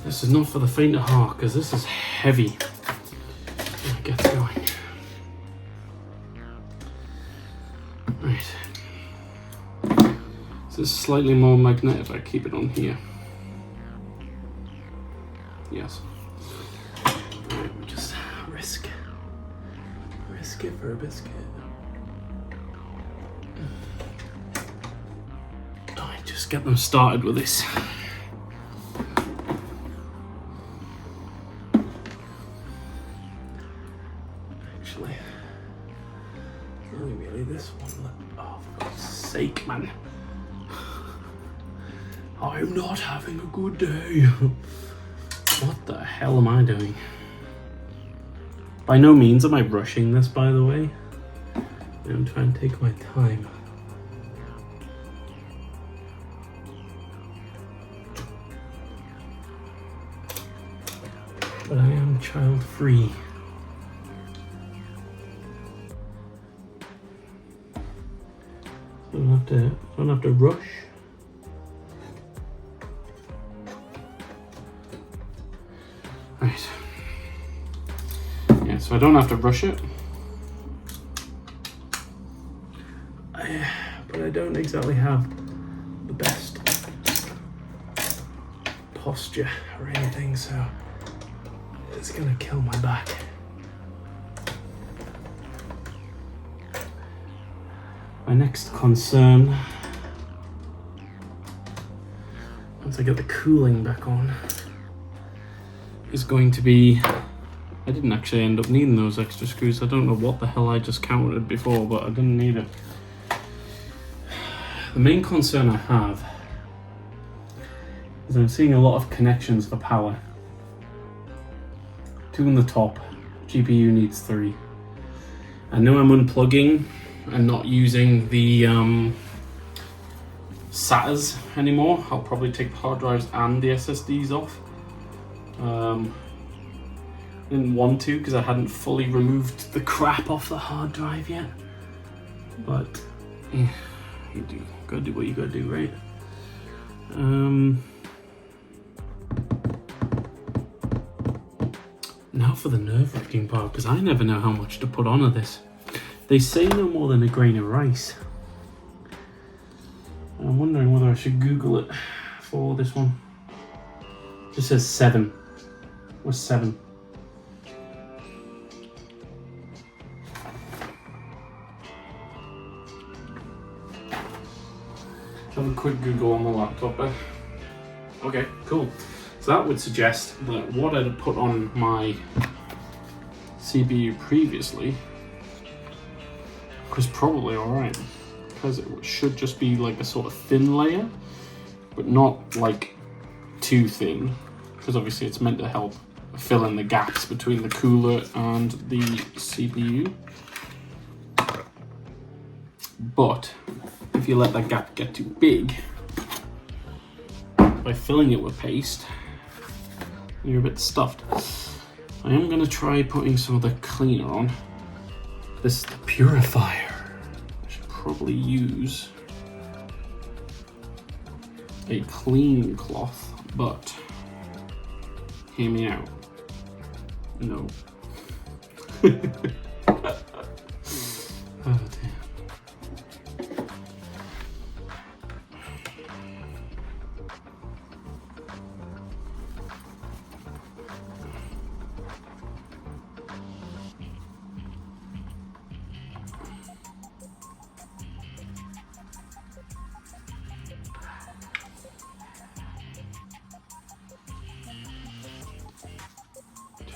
This is not for the faint of heart, because this is heavy when it gets going. Right. This is slightly more magnetic if I keep it on here. Yes. Right, we just risk it for a biscuit. Alright, just get them started with this. Sake, man. I'm not having a good day. What the hell am I doing? By no means am I rushing this, by the way. I'm trying to take my time. But I am child-free. Don't have to rush. Right. Yeah, so I don't have to rush it. But I don't exactly have the best posture or anything, so it's gonna kill my back. My next concern, once I get the cooling back on, is going to be, I didn't actually end up needing those extra screws. I don't know what the hell I just counted before, but I didn't need it. The main concern I have is I'm seeing a lot of connections for power. 2 on the top, GPU needs 3. I know I'm unplugging and not using the SATAs anymore. I'll probably take the hard drives and the SSDs off. I didn't want to because I hadn't fully removed the crap off the hard drive yet. But yeah, gotta do what you gotta do, right? Now for the nerve-wracking part, because I never know how much to put onto this. They say no more than a grain of rice. I'm wondering whether I should Google it for this one. It just says 7. What's 7? Have a quick Google on the laptop there. Okay, cool. So that would suggest that what I'd put on my CPU previously was probably alright, because it should just be like a sort of thin layer, but not like too thin, because obviously it's meant to help fill in the gaps between the cooler and the CPU. But if you let that gap get too big, by filling it with paste, you're a bit stuffed. I am going to try putting some of the cleaner on. This is the purifier. I should probably use a clean cloth, but hear me out. No. Oh dear.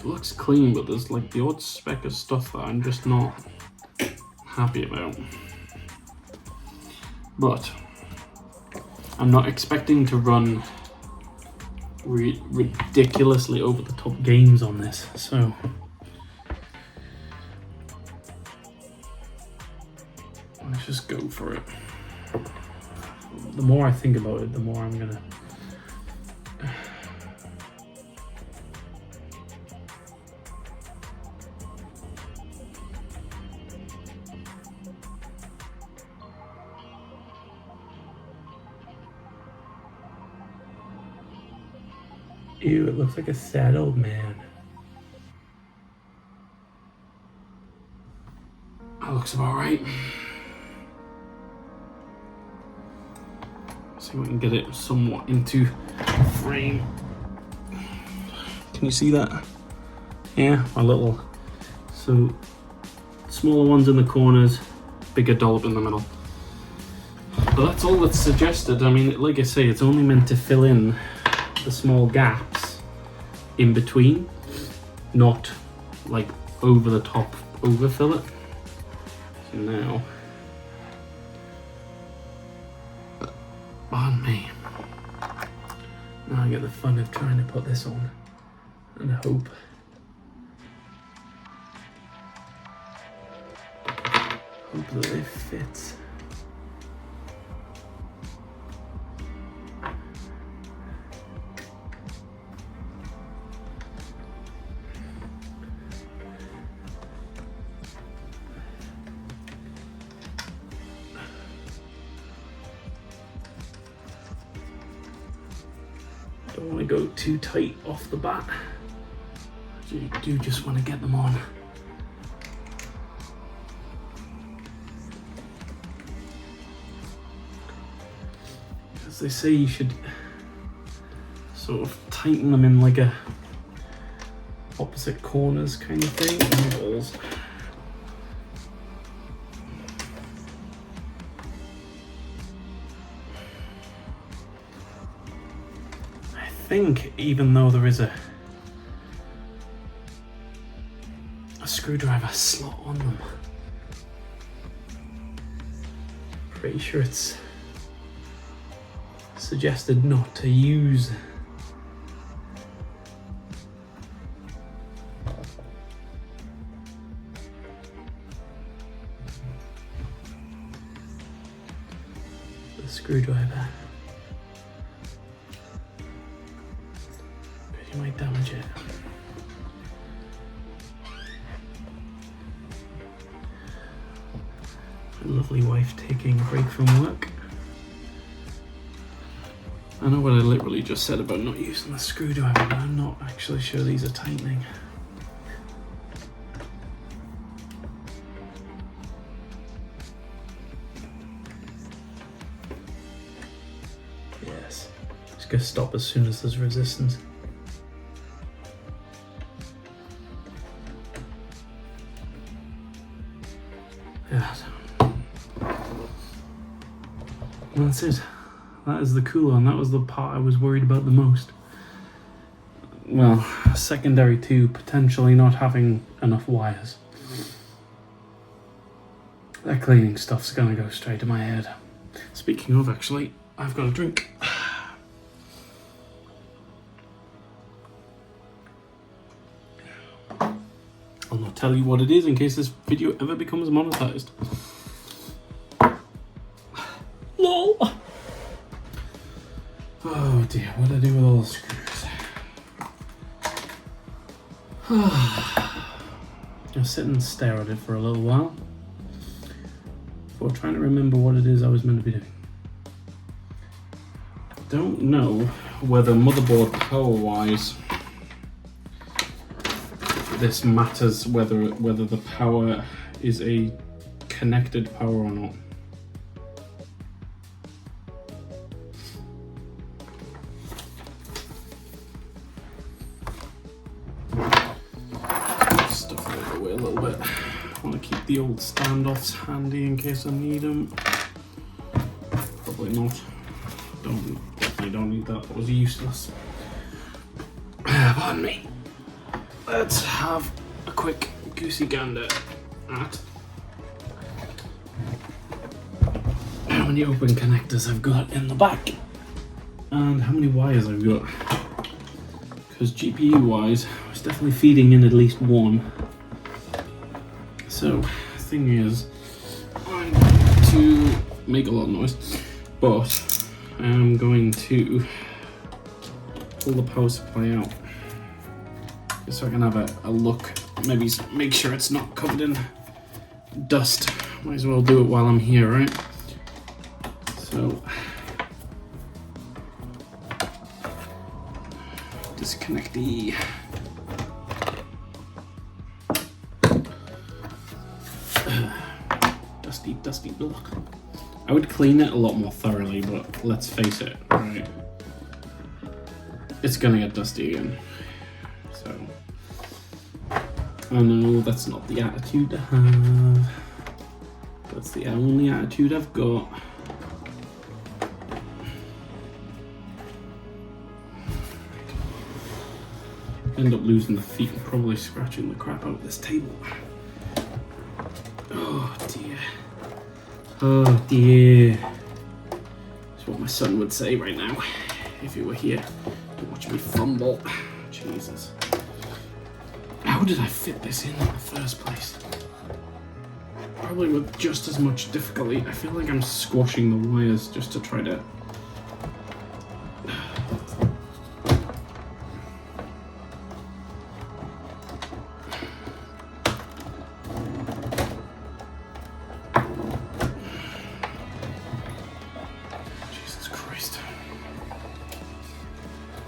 It looks clean, but there's like the odd speck of stuff that I'm just not happy about. But I'm not expecting to run ridiculously over the top games on this, so let's just go for it. The more I think about it, the more I'm gonna Ew, it looks like a sad old man. That looks about right. See if we can get it somewhat into frame. Can you see that? Yeah, my little. So, smaller ones in the corners, bigger dollop in the middle. But that's all that's suggested. I mean, like I say, it's only meant to fill in the small gaps in between, not like over the top overfill it. So now, pardon me, now I get the fun of trying to put this on and hope that it fits. Don't want to go too tight off the bat. You do just want to get them on. As they say, you should sort of tighten them in like a opposite corners kind of thing. Balls. I think even though there is a screwdriver slot on them, pretty sure it's suggested not to use the screwdriver, because you might damage it. My lovely wife taking a break from work. I know what I literally just said about not using the screwdriver, but I'm not actually sure these are tightening. Yes, just gonna stop as soon as there's resistance. Yeah. Well, that's it. That is the cooler, and that was the part I was worried about the most. Well, secondary to potentially not having enough wires. That cleaning stuff's gonna go straight to my head. Speaking of, actually, I've got a drink. I'll not tell you what it is in case this video ever becomes monetized. LOL! Oh dear, what do I do with all the screws? I'll sit and stare at it for a little while before trying to remember what it is I was meant to be doing. Don't know whether motherboard power-wise this matters, whether the power is a connected power or not. The old standoffs handy in case I need them. Probably not. Definitely don't need that. That was useless. Pardon me. let's have a quick goosey gander at how many open connectors I've got in the back and how many wires I've got. Because GPU wise, I was definitely feeding in at least one. So, the thing is, I'm going to make a lot of noise, but I'm going to pull the power supply out just so I can have a look, maybe make sure it's not covered in dust. Might as well do it while I'm here, right? So, disconnect the dusty block. I would clean it a lot more thoroughly, but let's face it, right? It's gonna get dusty again. So, I know that's not the attitude to have. That's the only attitude I've got. End up losing the feet and probably scratching the crap out of this table. Oh dear. Oh dear. That's what my son would say right now if he were here to watch me fumble. Jesus. How did I fit this in the first place? Probably with just as much difficulty. I feel like I'm squashing the wires just to try to... Jesus Christ.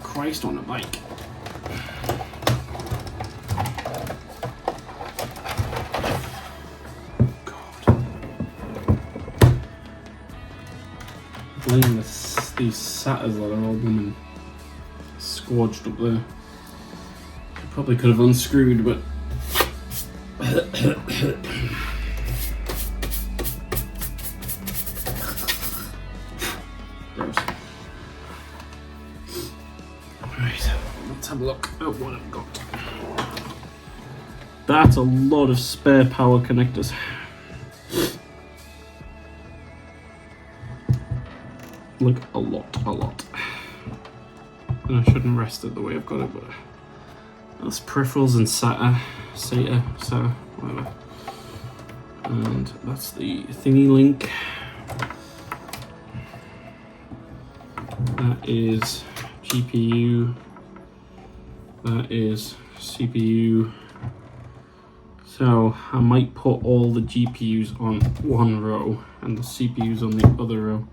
Christ on a bike. Blame these SATAs that are all blooming squodged up there. I probably could have unscrewed, but gross. Alright, let's have a look at what I've got. That's a lot of spare power connectors. Like a lot. And I shouldn't rest it the way I've got it, but that's peripherals and SATA, whatever. And that's the thingy link. That is GPU. That is CPU. So I might put all the GPUs on one row and the CPUs on the other row,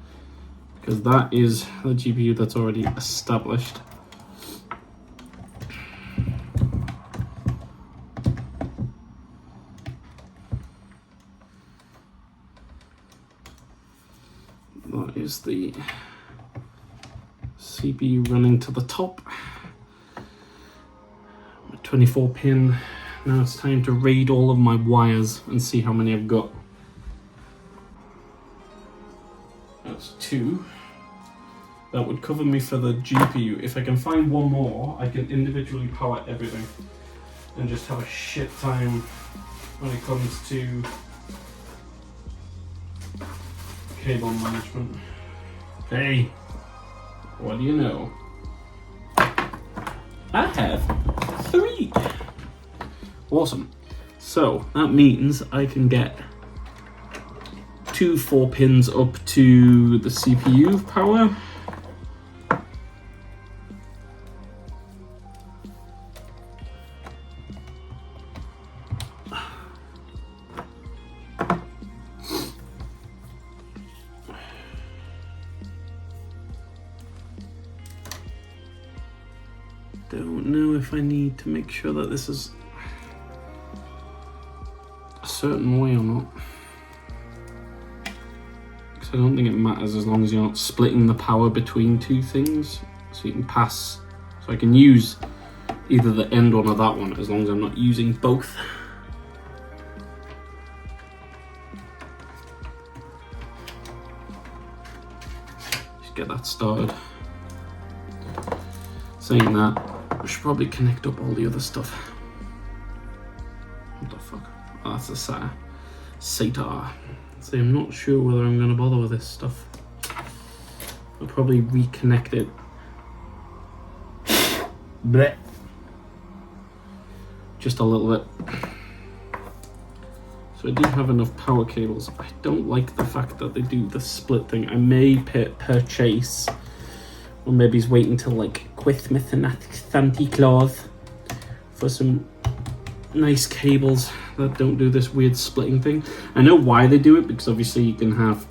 because that is the GPU that's already established. That is the CPU running to the top. 24 pin. Now it's time to read all of my wires and see how many I've got. That's 2. That would cover me for the GPU. If I can find one more, I can individually power everything and just have a shit time when it comes to cable management. Hey, what do you know? I have 3. Awesome. So that means I can get 2 4 pins up to the CPU power. Don't know if I need to make sure that this is a certain way or not. Because I don't think it matters as long as you're not splitting the power between 2 things. So you can pass, so I can use either the end one or that one as long as I'm not using both. Just get that started. Saying that, I should probably connect up all the other stuff. that's a SATA. So I'm not sure whether I'm going to bother with this stuff. I'll probably reconnect it. Blech. Just a little bit. So I do have enough power cables. I don't like the fact that they do the split thing. I may purchase, or maybe he's waiting till like Christmas and Santa Claus for some nice cables that don't do this weird splitting thing. I know why they do it, because obviously you can have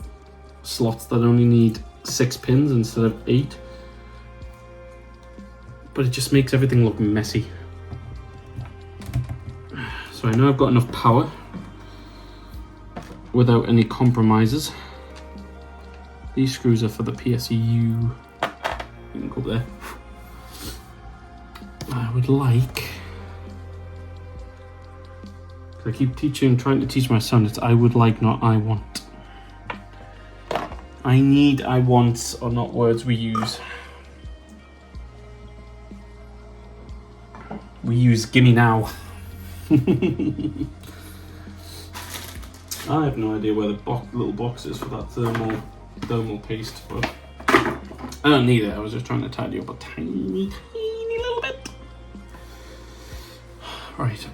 slots that only need 6 pins instead of 8. But it just makes everything look messy. So I know I've got enough power without any compromises. These screws are for the PSU. You can go up there. I would like, I keep trying to teach my son, it's I would like, not I want. I need, I want are not words we use. We use gimme now. I have no idea where the little box is for that thermal paste, but I don't need it. I was just trying to tidy up a tiny little bit. Right,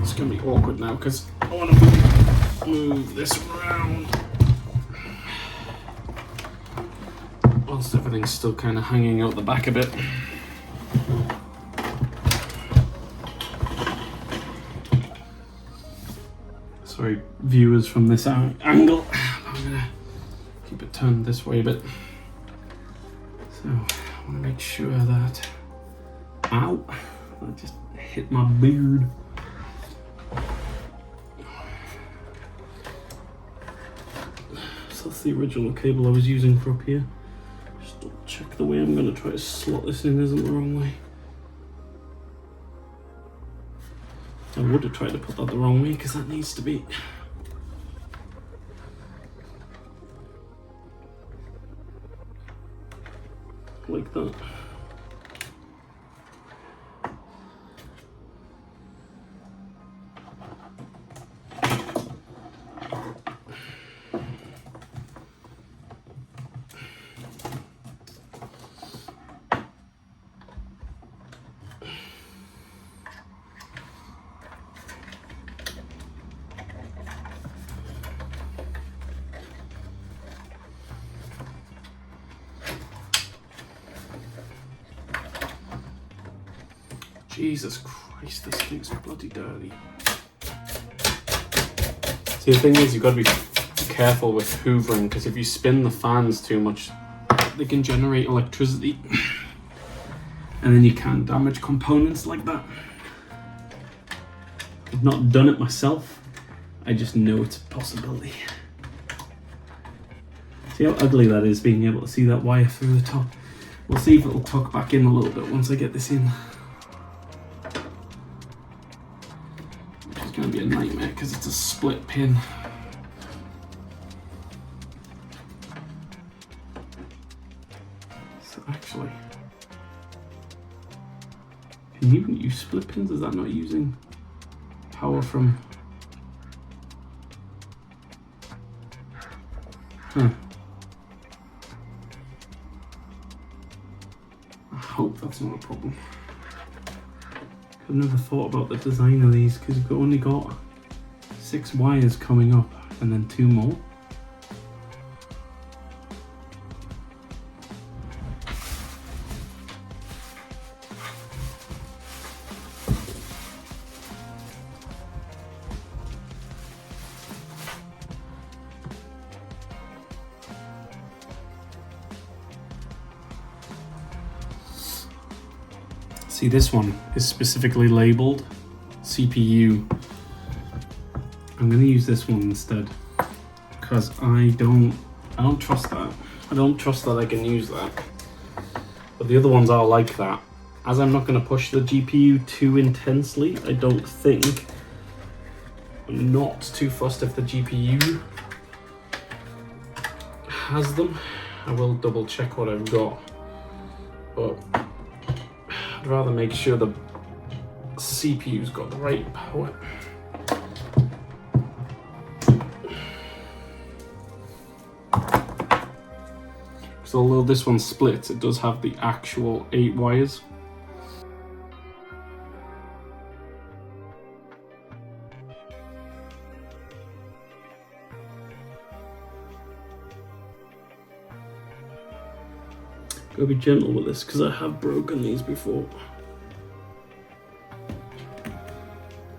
it's gonna be awkward now because I want to move this around whilst everything's still kind of hanging out the back a bit. Sorry, viewers from this angle. I'm gonna keep it turned this way a bit. So I want to make sure that, ow, I just hit my beard. So that's the original cable I was using for up here. Just double check the way I'm gonna try to slot this in isn't the wrong way. I would have tried to put that the wrong way because that needs to be like that. Jesus Christ, this thing's bloody dirty. See, the thing is, you've got to be careful with hoovering, because if you spin the fans too much, they can generate electricity. And then you can damage components like that. I've not done it myself, I just know it's a possibility. See how ugly that is, being able to see that wire through the top. We'll see if it'll tuck back in a little bit once I get this in. Going to be a nightmare because it's a split pin. So actually, can you even use split pins? Is that not using power from? Huh. I hope that's not a problem. I've never thought about the design of these because you've only got 6 wires coming up and then 2 more. See, this one is specifically labeled CPU. I'm going to use this one instead because I don't trust that. I don't trust that I can use that. But the other ones are like that. As I'm not going to push the GPU too intensely, I don't think. I'm not too fussed if the GPU has them. I will double check what I've got. But I'd rather make sure the CPU's got the right power. So although this one splits, it does have the actual 8 wires. Gotta be gentle with this because I have broken these before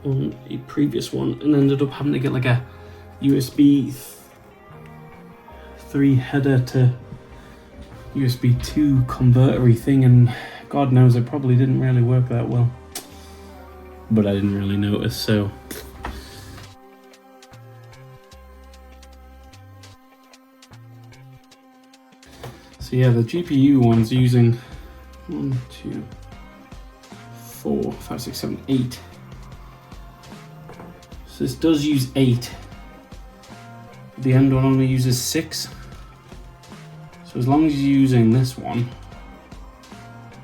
on a previous one and ended up having to get like a USB 3 header to USB 2 convertery thing, and God knows it probably didn't really work that well, but I didn't really notice. So yeah, the GPU one's using 1, 2, 4, 5, 6, 7, 8. So this does use 8. The end one only uses 6. So as long as you're using this one, you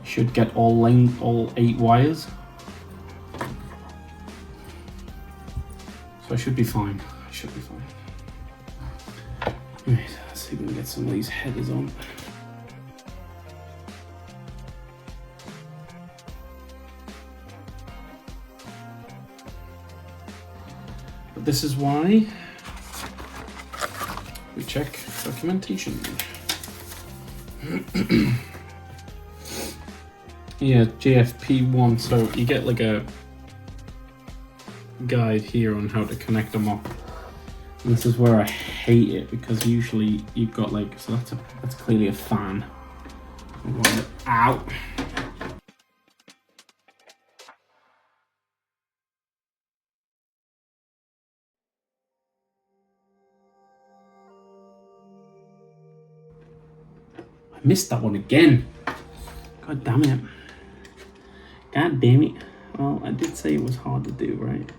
should get all 8 wires. So I should be fine. Right, let's see if we can get some of these headers on. But this is why we check documentation. Yeah, JFP1, so you get like a guide here on how to connect them up. And this is where I hate it, because usually you've got like, so that's clearly a fan. Ow! I missed that one again. God damn it. God damn it. Well, I did say it was hard to do, right?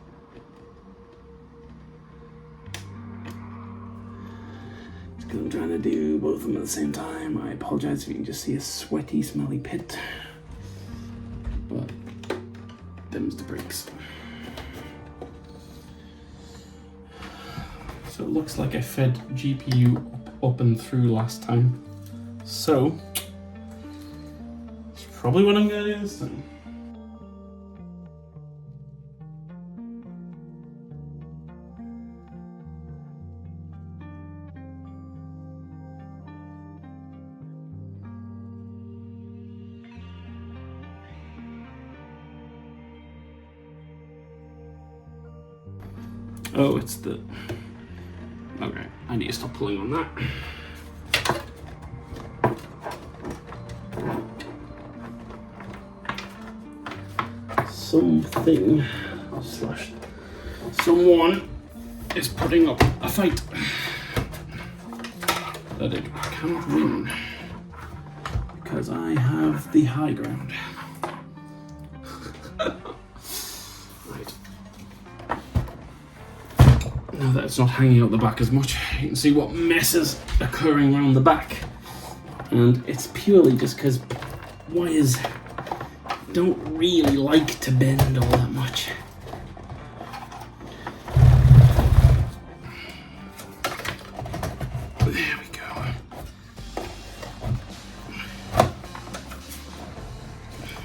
Because I'm trying to do both of them at the same time. I apologize if you can just see a sweaty, smelly pit. But them's the breaks. So it looks like I fed GPU up and through last time. So it's probably what I'm gonna do this time. Oh, it's the... Okay, I need to stop pulling on that. Something slash someone is putting up a fight that it cannot win because I have the high ground. Right. Now that it's not hanging out the back as much, you can see what mess is occurring around the back, and it's purely just because wires don't really like to bend all that much. There we go.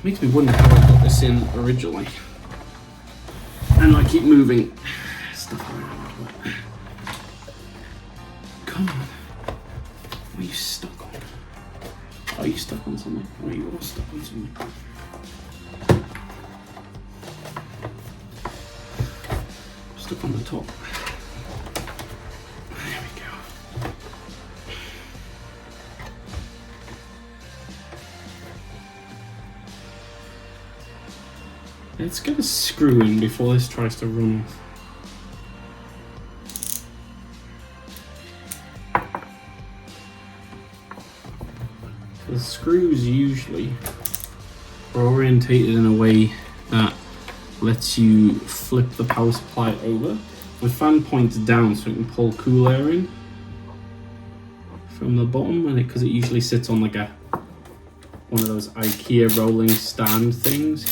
Makes me wonder how I got this in originally. And I keep moving stuff around. But... Come on. What are you stuck on? Are you stuck on something? Oh, you are stuck on something. Stuck on the top. There we go. Let's get a screw in before this tries to run off. The screws usually are orientated in a way that lets you flip the power supply over. The fan points down so it can pull cool air in from the bottom, and because it usually sits on like one of those IKEA rolling stand things.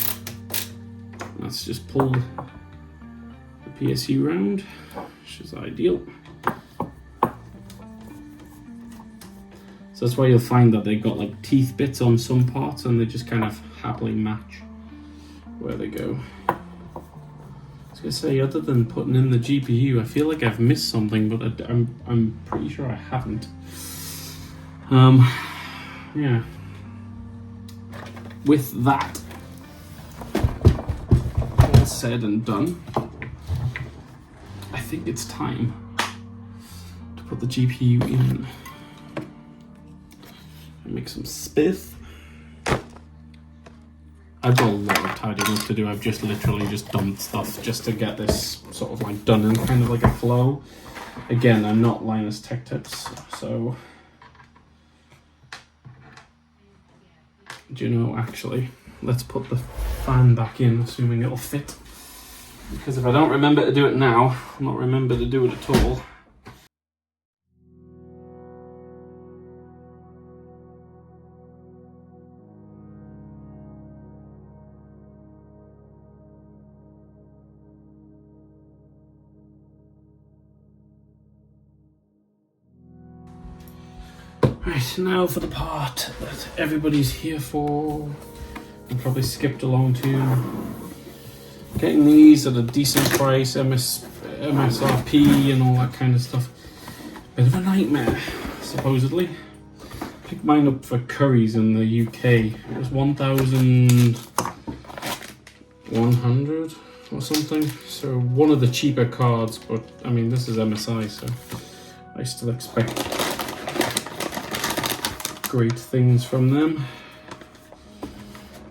That's just pulled the PSU round, which is ideal. So that's why you'll find that they've got like teeth bits on some parts and they just kind of happily match where they go. I was gonna say, other than putting in the GPU, I feel like I've missed something, but I'm pretty sure I haven't. Yeah. With that all said and done, I think it's time to put the GPU in and make some spiff. I've got a lot of tidying up to do. I've just literally just dumped stuff just to get this sort of like done in kind of like a flow. Again, I'm not Linus Tech Tips, so do you know, actually, let's put the fan back in, assuming it'll fit. Because if I don't remember to do it now, I'll not remember to do it at all. Right, now for the part that everybody's here for, and probably skipped along to. Getting these at a decent price, MSRP and all that kind of stuff. Bit of a nightmare, supposedly. Picked mine up for Currys in the UK. It was 1,100 or something. So one of the cheaper cards, but I mean, this is MSI, so I still expect great things from them.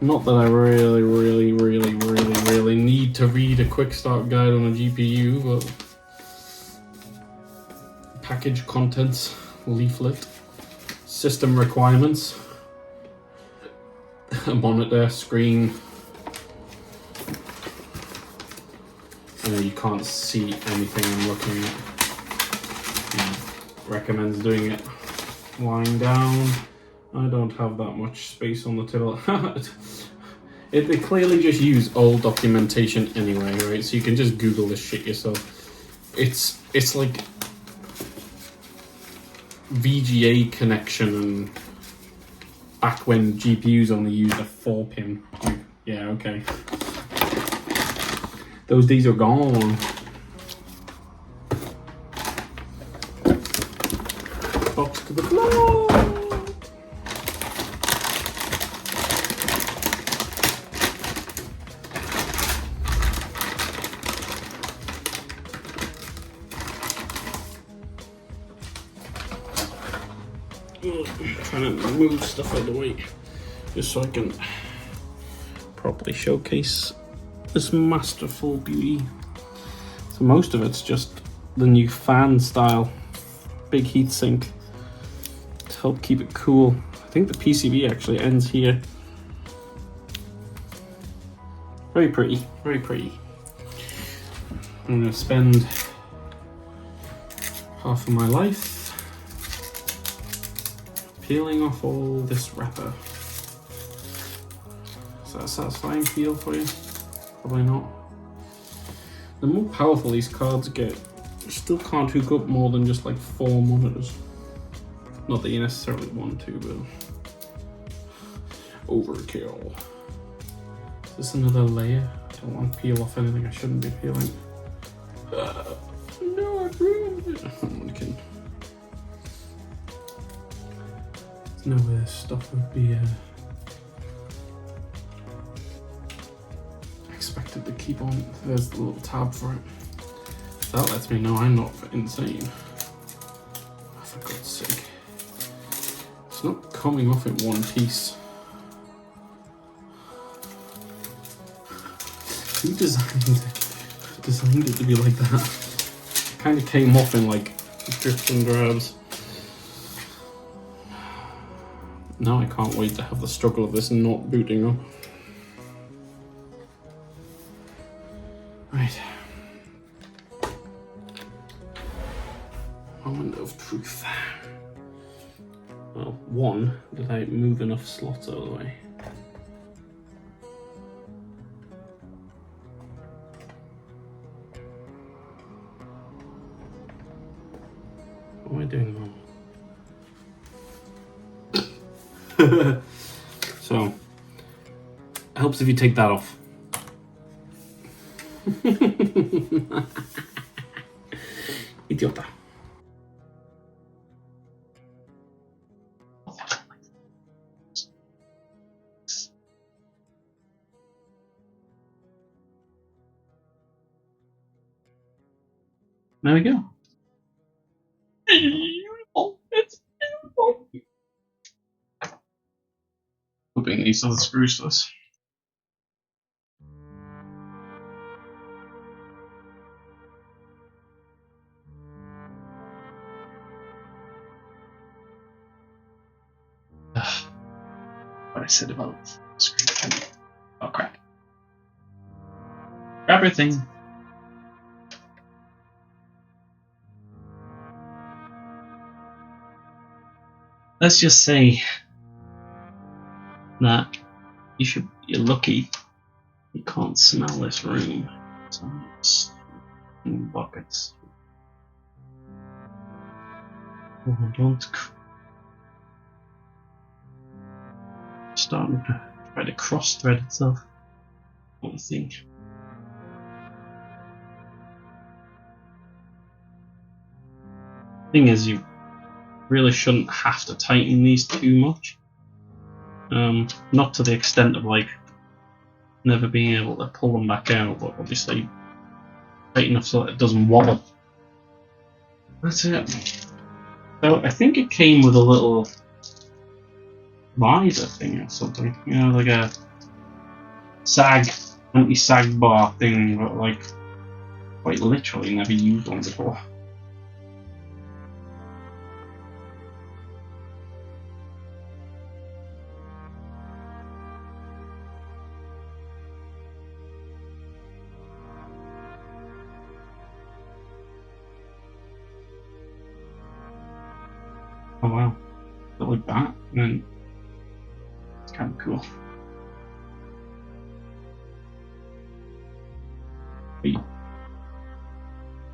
Not that I really need to read a quick start guide on a GPU, but package contents, leaflet, system requirements, a monitor, screen. I know you can't see anything I'm looking at. Recommends doing it lying down. I don't have that much space on the table. They clearly just use old documentation anyway, right? So you can just Google this shit yourself. It's like VGA connection and back when GPUs only used a 4-pin. Like, yeah, okay. Those days are gone. Box to the floor. Trying to move stuff out of the way just so I can properly showcase this masterful beauty. So most of it's just the new fan style, big heat sink to help keep it cool. I think the PCB actually ends here. Very pretty, very pretty. I'm going to spend half of my life peeling off all this wrapper. Is that a satisfying peel for you? Probably not. The more powerful these cards get, you still can't hook up more than just like 4 monitors. Not that you necessarily want to, but overkill. Is this another layer? I don't want to peel off anything I shouldn't be peeling. No, I ruined it. I'm kidding. No way this stuff would be expected to keep on. There's the little tab for it. That lets me know I'm not insane. Oh, for God's sake. It's not coming off in one piece. Who designed it to be like that? It kind of came off in like drips and drabs. Now I can't wait to have the struggle of this not booting up. Right. Moment of truth. Well, one, did I move enough slots out of the way? What am I doing wrong? So it helps if you take that off. Idiota. There we go. Beautiful. It's beautiful. Hoping these are the screws to this. What I said about screen. Oh crap. Grab everything. Let's just say that you're lucky you can't smell this room. So it's in buckets. Oh, don't starting to try to cross thread itself. What do you think? Thing is, you really shouldn't have to tighten these too much. Not to the extent of like never being able to pull them back out, but obviously tight enough so that it doesn't wobble. That's it. So I think it came with a little visor thing or something, you know, like a anti-sag bar thing, but like quite literally never used one before. Oh wow, but like that, and then it's kind of cool. Wait,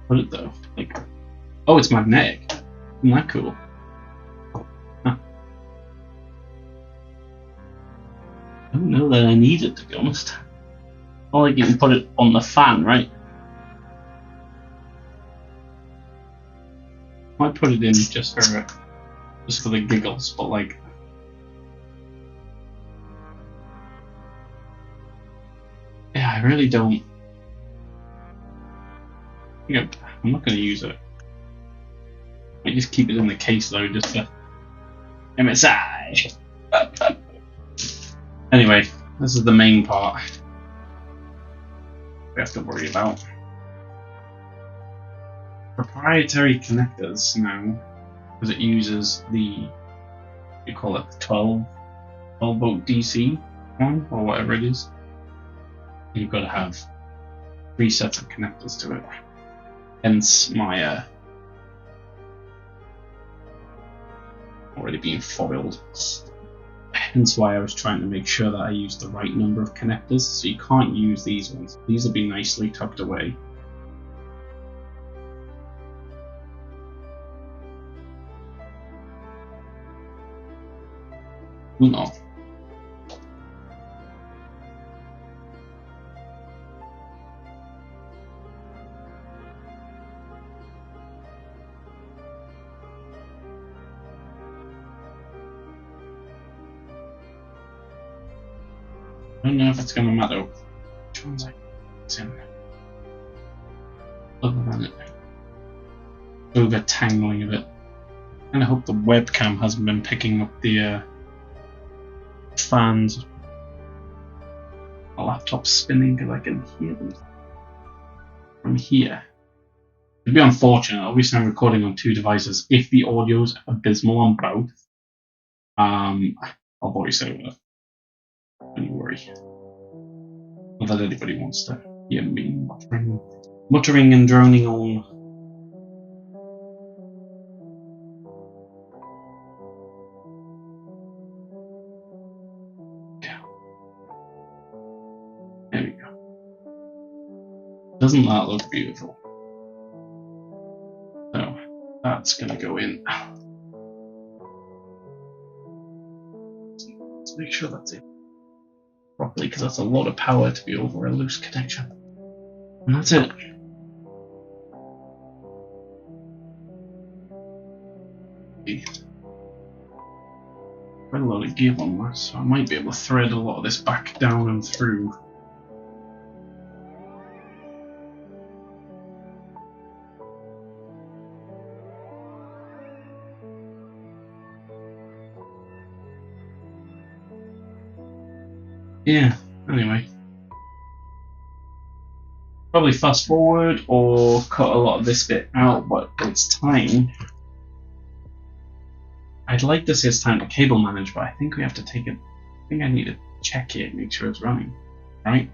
put it though, like, oh, it's magnetic. Isn't that cool? Huh. I don't know that I need it, to be honest. Or like you can put it on the fan, right? Might put it in just for the giggles, but like, yeah, I really don't. I'm not going to use it. I just keep it in the case though, just for MSI. Anyway, this is the main part we have to worry about. Proprietary connectors now, because it uses the, you call it, 12 volt DC one or whatever it is. You've got to have 3 sets of connectors to it. Hence my already being foiled. Hence why I was trying to make sure that I use the right number of connectors. So you can't use these ones. These will be nicely tucked away. No. I don't know if it's going to matter which ones I put in. Other than it over tangling of it. And I hope the webcam hasn't been picking up the fans. My laptop's spinning because I can hear them from here. It'd be unfortunate. Obviously, I'm recording on 2 devices. If the audio's abysmal on both, I'll voice over it. Don't worry. Not that anybody wants to hear me muttering and droning on. There we go. Doesn't that look beautiful? So that's gonna go in. Let's make sure that's it properly, because that's a lot of power to be over a loose connection. And that's it. Quite a lot of give on that, so I might be able to thread a lot of this back down and through. Yeah, anyway. Probably fast forward or cut a lot of this bit out, but it's time. I'd like to say it's time to cable manage, but I think we have to take it. I think I need to check it, make sure it's running, right?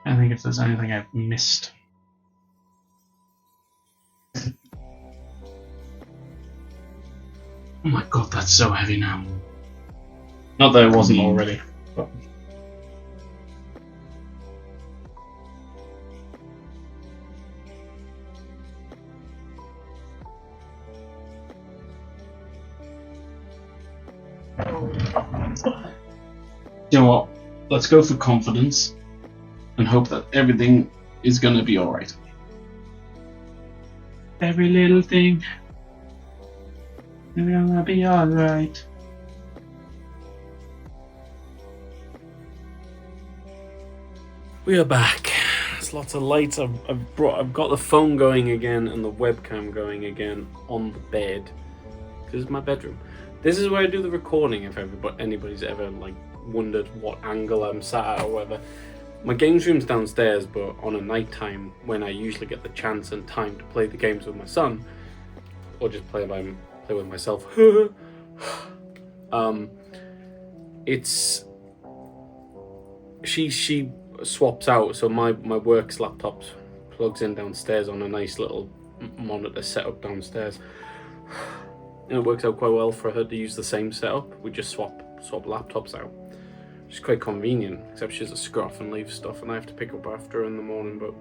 I think if there's anything I've missed. Oh my god, that's so heavy now. Not that it wasn't already, but... You know what? Let's go for confidence and hope that everything is gonna be alright. Every little thing is gonna be alright. We are back. There's lots of lights. I've got the phone going again and the webcam going again on the bed. This is my bedroom. This is where I do the recording. If anybody's ever like wondered what angle I'm sat at or whether. My games room's downstairs, but on a night time when I usually get the chance and time to play the games with my son, or just play with myself. She swaps out, so my work's laptop plugs in downstairs on a nice little monitor setup downstairs, and it works out quite well for her to use the same setup. We just swap laptops out. It's quite convenient, except she has a scruff and leaves stuff, and I have to pick up after her in the morning, but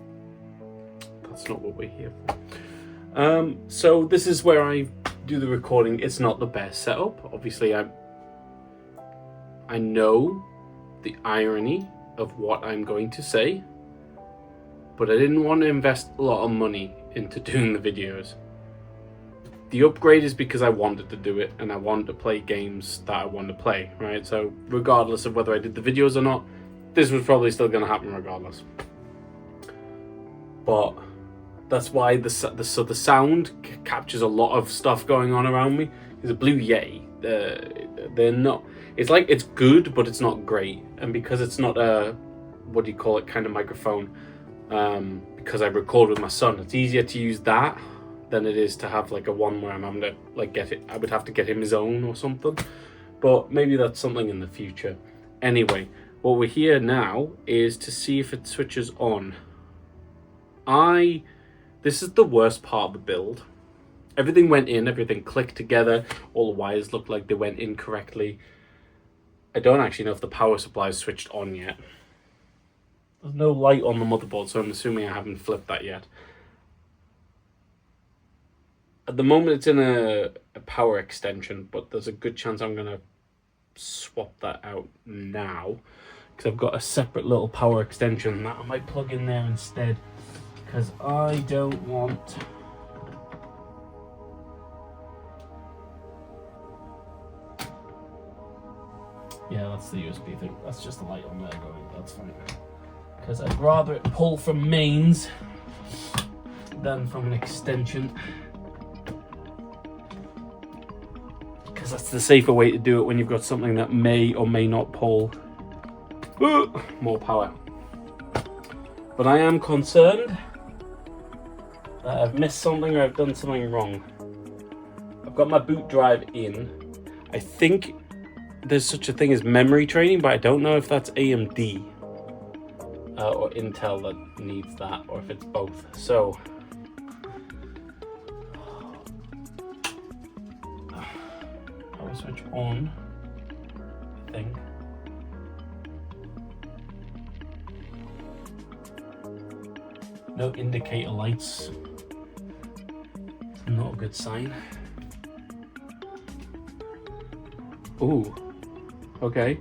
that's not what we're here for. So this is where I do the recording. It's not the best setup. Obviously, I know the irony of what I'm going to say, but I didn't want to invest a lot of money into doing the videos. The upgrade is because I wanted to do it and I wanted to play games that I wanted to play, right? So regardless of whether I did the videos or not, this was probably still going to happen regardless. But that's why the sound captures a lot of stuff going on around me. There's a Blue Yeti. They're not. It's like it's good, but it's not great. And because it's not a what do you call it kind of microphone, because I record with my son, it's easier to use that than it is to have like a one where I'm having to like get it. I would have to get him his own or something. But maybe that's something in the future. Anyway, what we're here now is to see if it switches on. This is the worst part of the build. Everything went in, everything clicked together, all the wires looked like they went in correctly. I don't actually know if the power supply is switched on yet. There's no light on the motherboard, so I'm assuming I haven't flipped that yet. At the moment it's in a power extension, but there's a good chance I'm going to swap that out now, because I've got a separate little power extension that I might plug in there instead, because I don't want... Yeah, that's the USB thing. That's just the light on there going. That's fine. Because I'd rather it pull from mains than from an extension. Because that's the safer way to do it when you've got something that may or may not pull more power. But I am concerned that I've missed something or I've done something wrong. I've got my boot drive in. I think there's such a thing as memory training, but I don't know if that's AMD or Intel that needs that, or if it's both. So power switch on. thing. No indicator lights. Not a good sign. Ooh. Okay.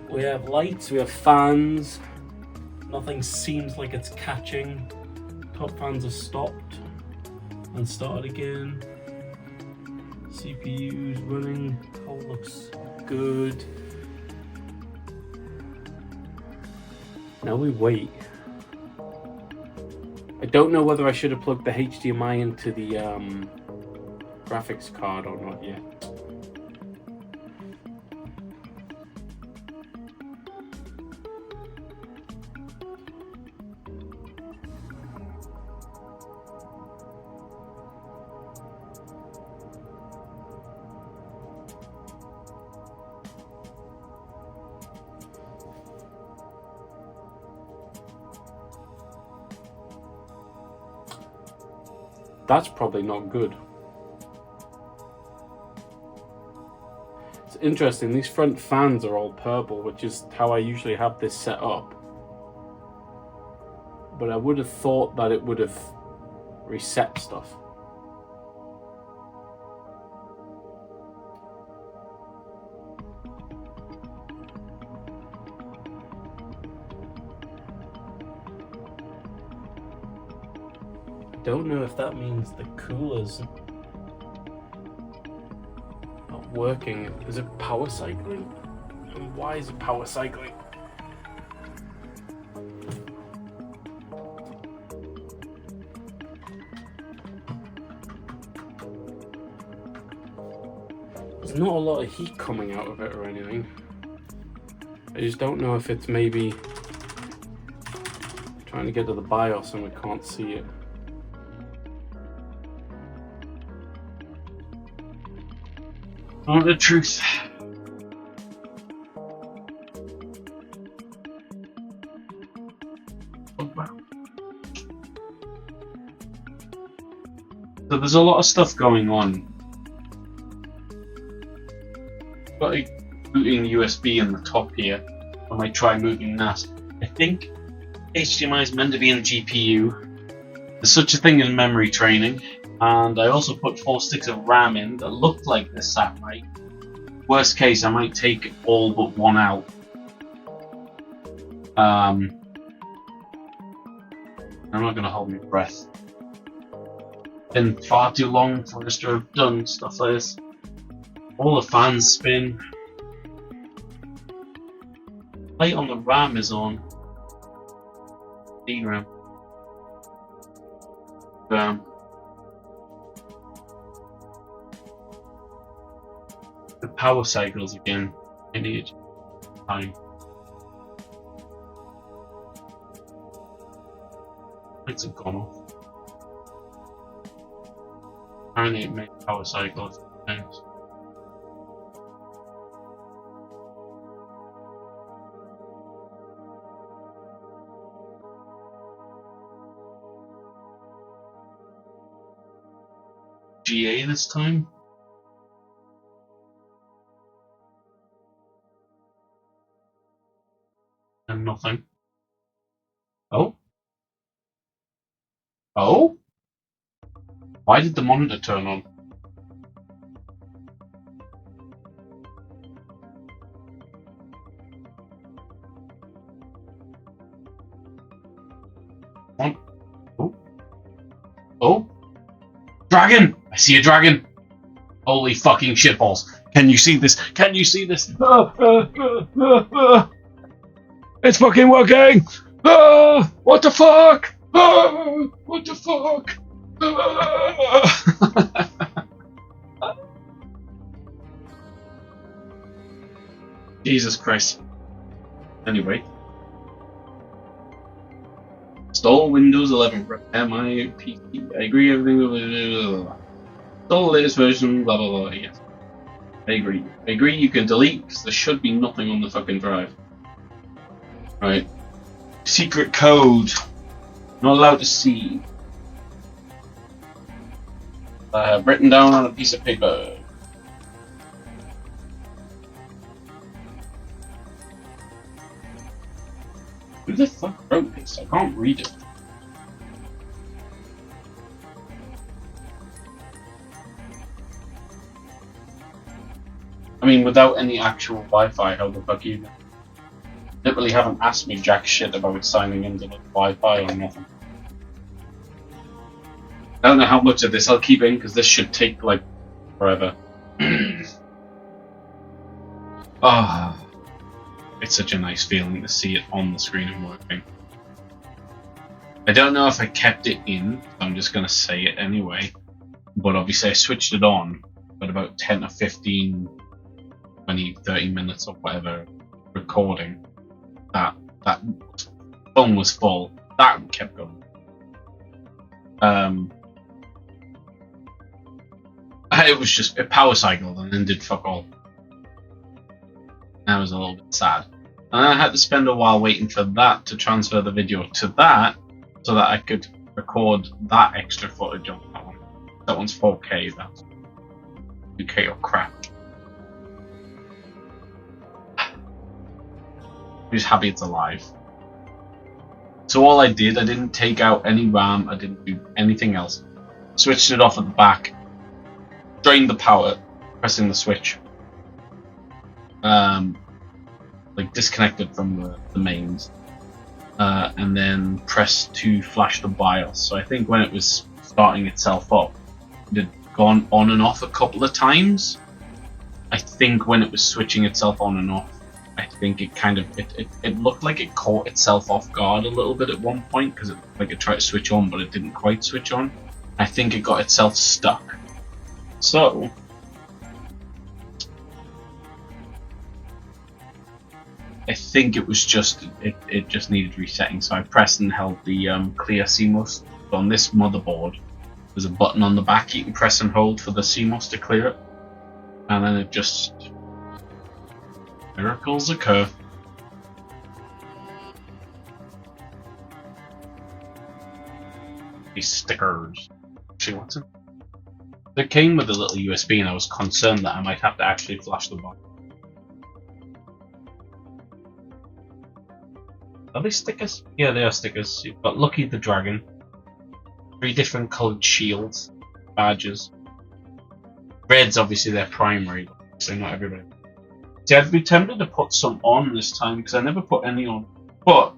We have lights, we have fans. Nothing seems like it's catching. Top fans have stopped and started again. CPU's running. All looks good. Now we wait. I don't know whether I should have plugged the HDMI into the graphics card or not yet. That's probably not good. It's interesting, these front fans are all purple, which is how I usually have this set up. But I would have thought that it would have reset stuff. Don't know if that means the cooler's not working. Is it power cycling? And why is it power cycling? There's not a lot of heat coming out of it or anything. I just don't know if it's maybe trying to get to the BIOS and we can't see it. Oh, the truth. Oh, wow. So there's a lot of stuff going on. Got a booting USB in the top here. I might try moving that. I think HDMI is meant to be in the GPU. There's such a thing as memory training. And I also put 4 sticks of RAM in that looked like this sat right. Worst case, I might take all but one out. I'm not going to hold my breath. Been far too long for us to have done stuff like this. All the fans spin. Light on the RAM is on. DRAM. The power cycles again. I need time. Lights have gone off. Apparently it makes power cycles. Thanks. GA this time? And nothing. Oh? Oh? Why did the monitor turn on? On. Oh? Oh? Dragon! I see a dragon! Holy fucking shitballs. Can you see this? Can you see this? It's fucking working! What the fuck? What the fuck? Jesus Christ. Anyway. Install Windows 11, prepare my PC. I agree, everything. Blah, blah, blah. Install the latest version, blah blah blah. Yes. I agree. I agree you can delete, because there should be nothing on the fucking drive. Right. Secret code. Not allowed to see. Written down on a piece of paper. the fuck wrote this? I can't read it. I mean, without any actual Wi-Fi, how the fuck you literally haven't asked me jack shit about signing into the Wi-Fi or nothing. I don't know how much of this I'll keep in because this should take like forever. Ah, it's such a nice feeling to see it on the screen and working. I don't know if I kept it in, so I'm just gonna say it anyway. But obviously I switched it on at about 10 or 15, 20, 30 minutes or whatever recording. That phone was full. That kept going. It was just a power cycle and then did fuck all. That was a little bit sad. And I had to spend a while waiting for that to transfer the video to that, so that I could record that extra footage on that one. That one's 4K, that's 2K or crap. I'm just happy it's alive. So all I did, I didn't take out any RAM, I didn't do anything else. Switched it off at the back, drained the power, pressing the switch. Like disconnected from the mains, and then pressed to flash the BIOS. So I think when it was starting itself up, it had gone on and off a couple of times. I think when it was switching itself on and off, I think it kind of it looked like it caught itself off guard a little bit at one point because it like it tried to switch on but it didn't quite switch on. I think it got itself stuck. So I think it was just it just needed resetting. So I pressed and held the clear CMOS. So on this motherboard, there's a button on the back you can press and hold for the CMOS to clear it, and then it just miracles occur. These stickers. Actually, what's it? They came with a little USB, and I was concerned that I might have to actually flash the box. Are they stickers? Yeah, they are stickers. You've got Lucky the Dragon, 3 different coloured shields, badges. Red's obviously their primary, so not everybody. See, I'd be tempted to put some on this time because I never put any on, but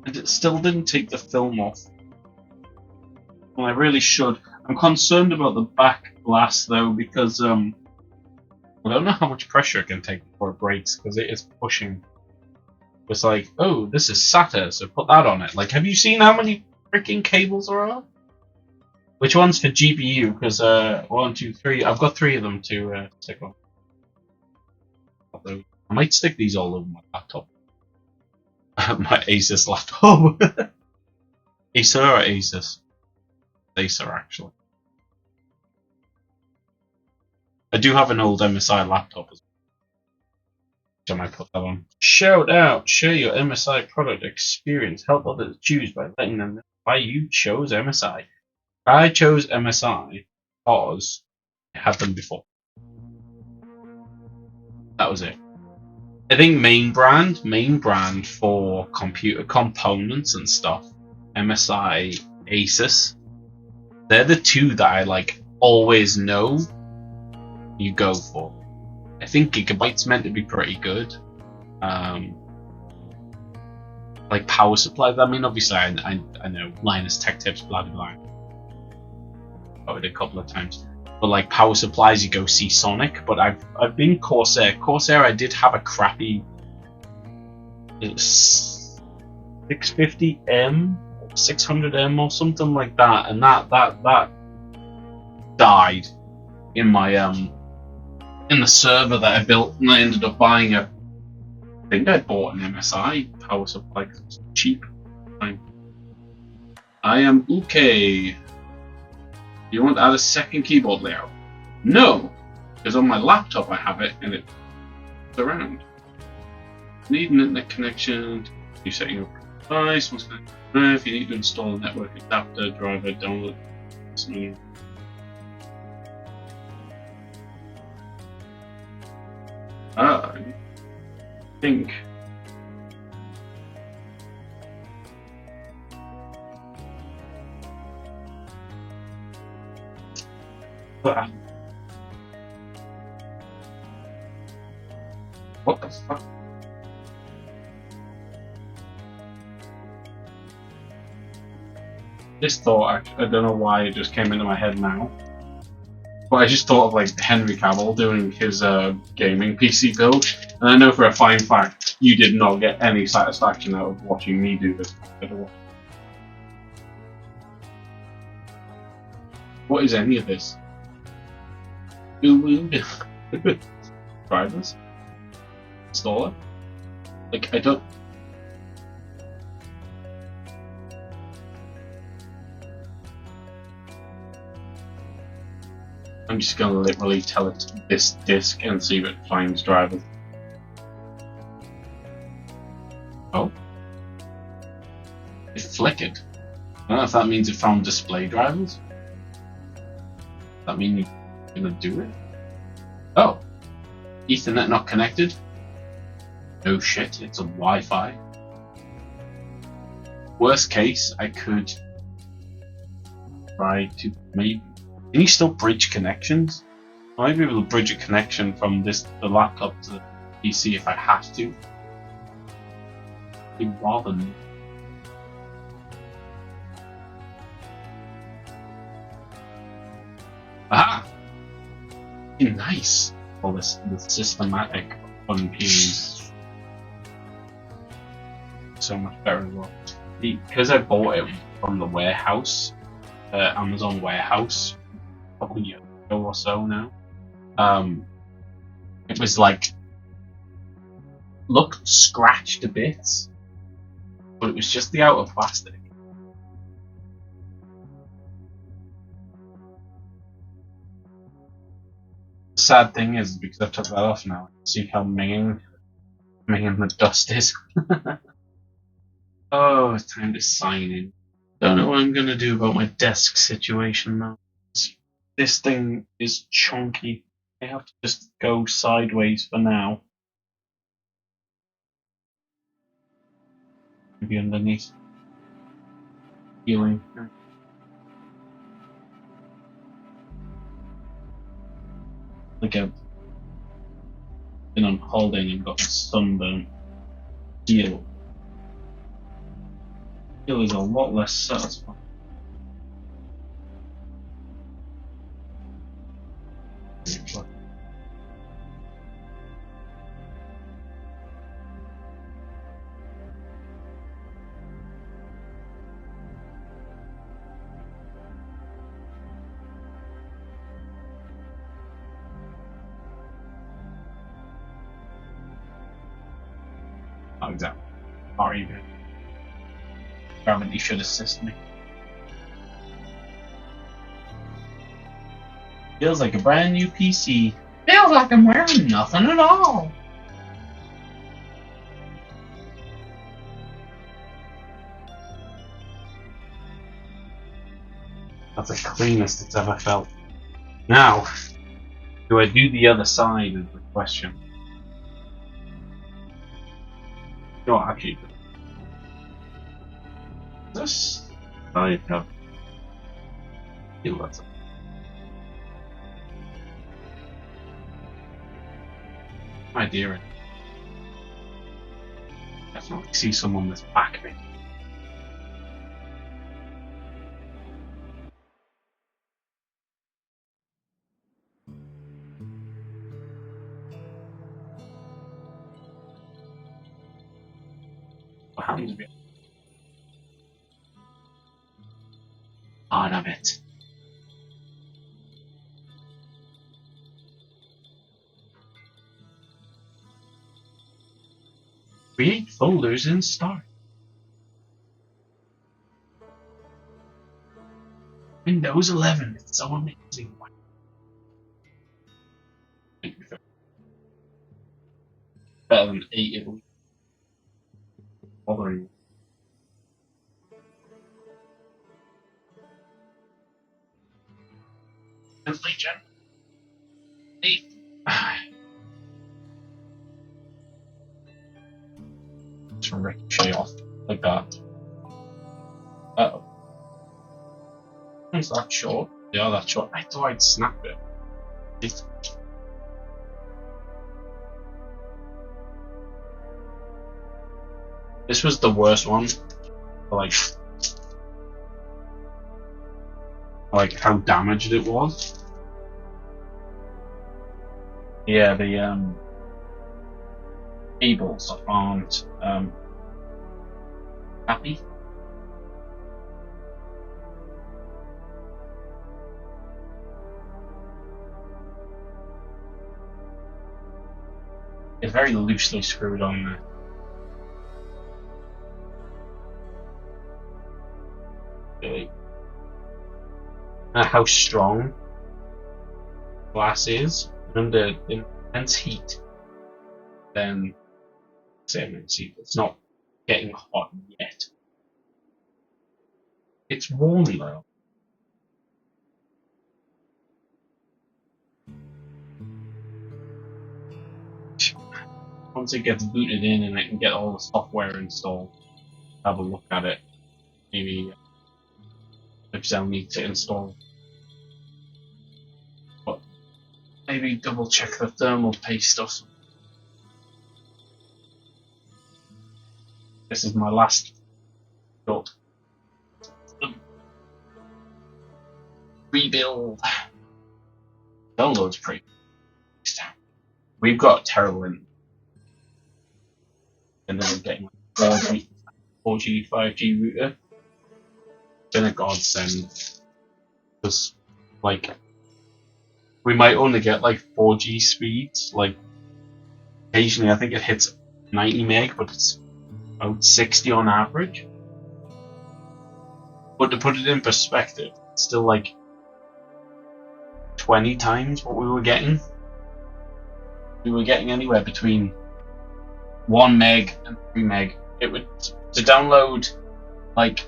it still didn't take the film off. And I really should. I'm concerned about the back glass though because I don't know how much pressure it can take before it breaks because it is pushing. It's like, oh, this is SATA, so put that on it. Like, have you seen how many freaking cables there are? Which one's for GPU? Because 1, 2, 3. I've got 3 of them to stick on. I might stick these all over my laptop. My Asus laptop. Acer or Asus? Acer, actually. I do have an old MSI laptop as well. I might put that on. Shout out! Share your MSI product experience. Help others choose by letting them know why you chose MSI. I chose MSI because I had them before. That was it. I think main brand for computer components and stuff. MSI, Asus. They're the 2 that I like always know you go for. I think Gigabyte's meant to be pretty good. Like power supplies. I mean, obviously, I know Linus Tech Tips, blah blah blah. I've it a couple of times. But like power supplies, you go see Sonic. But I've been Corsair. Corsair, I did have a crappy 650M, 600M or something like that, and that died in my in the server that I built, and I ended up buying I think I bought an MSI power supply because it was cheap. I am okay. You want to add a second keyboard layout? No, because on my laptop I have it and it's around. Need an internet connection. You setting up device. If you need to install a network adapter, driver, download. I think What the fuck? This thought, I don't know why it just came into my head now. But I just thought of like Henry Cavill doing his gaming PC build, and I know for a fine fact you did not get any satisfaction out of watching me do this at all. What is any of this? Drivers? Installer? Like, I don't... I'm just gonna literally tell it this disk and see if it finds drivers. Oh. It flickered. I don't know if that means it found display drivers. Does that mean you're gonna do it? Oh. Ethernet not connected? No shit, it's a Wi-Fi. Worst case, I could try to maybe... Can you still bridge connections? I might be able to bridge a connection from the laptop to the PC if I have to. It'd bother me. Aha! Nice! All this systematic unpeels. So much better as well. Because I bought it from the warehouse, Amazon warehouse, probably a year ago or so now. It was like, looked scratched a bit, but it was just the outer plastic. The sad thing is, because I've took that off now, see how minging the dust is. Oh, it's time to sign in. Don't know what I'm gonna do about my desk situation now. This thing is chunky. I have to just go sideways for now. Maybe underneath. Healing. Like I've been on holiday and got a sunburn. Heal. Heal is a lot less satisfying. Not exactly. Or even. Gravity should assist me. Feels like a brand new PC. Feels like I'm wearing nothing at all. That's the cleanest it's ever felt. Now, do I do the other side is the question. No, actually, this side have lots of. My dear, definitely see someone that's back me. What happens to me? Part of it. Create folders in Start. Windows 11. It's so amazing. Better than 8 at least. Bothering. Gently, gently. 8. Just ricochet off like that. Uh-oh. Is that short? They are that short. I thought I'd snap it. This was the worst one. Like how damaged it was. Yeah, the cables aren't happy. It's very loosely screwed on there. Really. How strong glass is under intense heat, then it's not getting hot yet. It's warm though. Once it gets booted in and I can get all the software installed, have a look at it. Maybe I'll need to install. But maybe double check the thermal paste or something. This is my last shot. Rebuild. Download's pretty. We've got terrible internet. And then we're getting like 4G, 5G router. It's been a godsend. Because, like, we might only get like 4G speeds. Like, occasionally I think it hits 90 meg, but it's about 60 on average. But to put it in perspective, it's still like 20 times what we were getting. We were getting anywhere between 1 meg and 3 meg. It would, to download like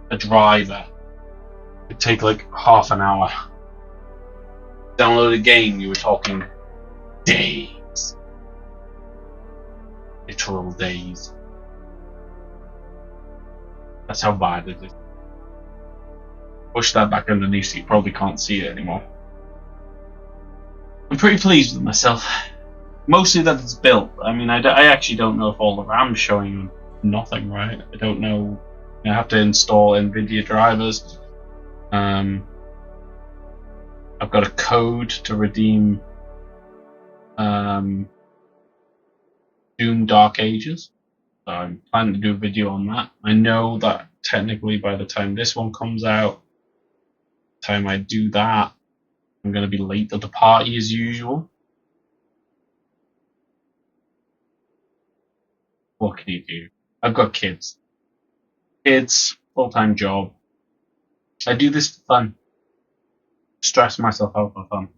a driver, it'd take like half an hour. Download a game, you were talking days. Literal days. That's how bad it is. Push that back underneath so you probably can't see it anymore. I'm pretty pleased with myself. Mostly that it's built. I mean, I actually don't know if all the RAM's showing nothing right. I don't know. I have to install NVIDIA drivers. I've got a code to redeem Doom Dark Ages. So I'm planning to do a video on that. I know that technically by the time this one comes out, the time I do that, I'm going to be late to the party as usual. What can you do? I've got kids. Kids, full-time job. I do this for fun. Stress myself out for fun.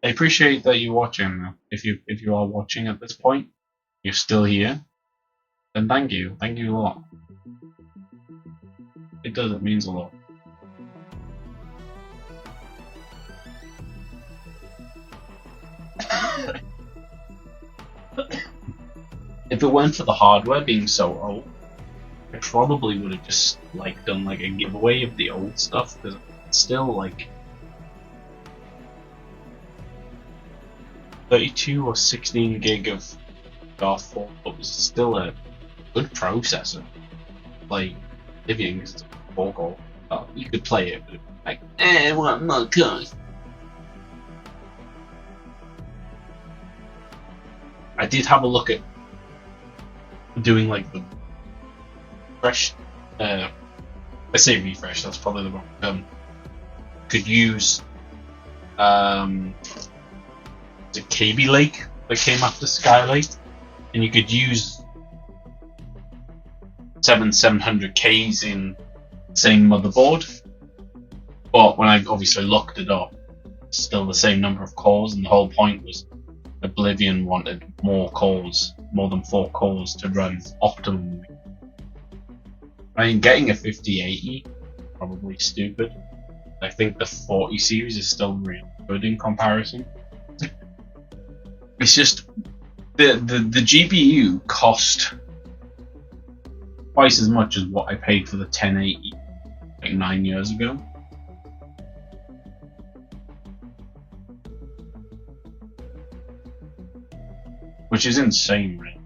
I appreciate that you're watching. If you are watching at this point, you're still here, then thank you. Thank you a lot. It does, it means a lot. If it weren't for the hardware being so old, I probably would have just like done like a giveaway of the old stuff, because it's still like 32 or 16 gig of Darth Vault, but it's still a good processor. Like Livian, because it's a 4-core. You could play it, but like, what more cores? I did have a look at doing like the refresh. I say refresh. That's probably the wrong term. Could use the KB Lake that came after Skylake, and you could use 790Ks in the same motherboard. But when I obviously looked it up, it's still the same number of cores, and the whole point was Oblivion wanted more cores, more than 4 cores to run optimally. I mean, getting a 5080 probably stupid. I think the 40 series is still really good in comparison. It's just the GPU cost twice as much as what I paid for the 1080 like 9 years ago. which is insane, really.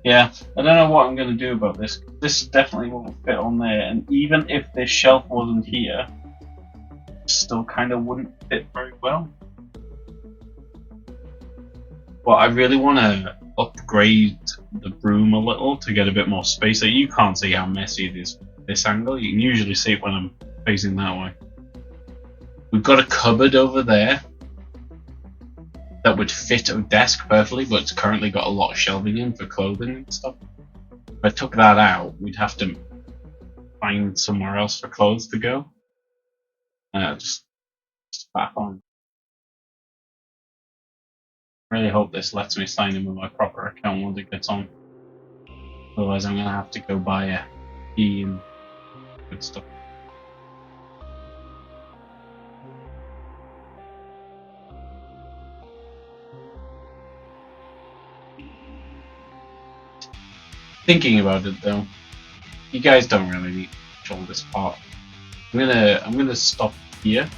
Yeah, I don't know what I'm going to do about this. This definitely won't fit on there, and even if this shelf wasn't here, it still kind of wouldn't fit very well. Well, I really want to upgrade the room a little to get a bit more space. So you can't see how messy it is this angle. You can usually see it when I'm facing that way. We've got a cupboard over there that would fit a desk perfectly, but it's currently got a lot of shelving in for clothing and stuff. If I took that out, we'd have to find somewhere else for clothes to go. Just back on. Really hope this lets me sign in with my proper account once it gets on. Otherwise, I'm gonna have to go buy a key and good stuff. Thinking about it though, you guys don't really need to control this part. I'm gonna stop here.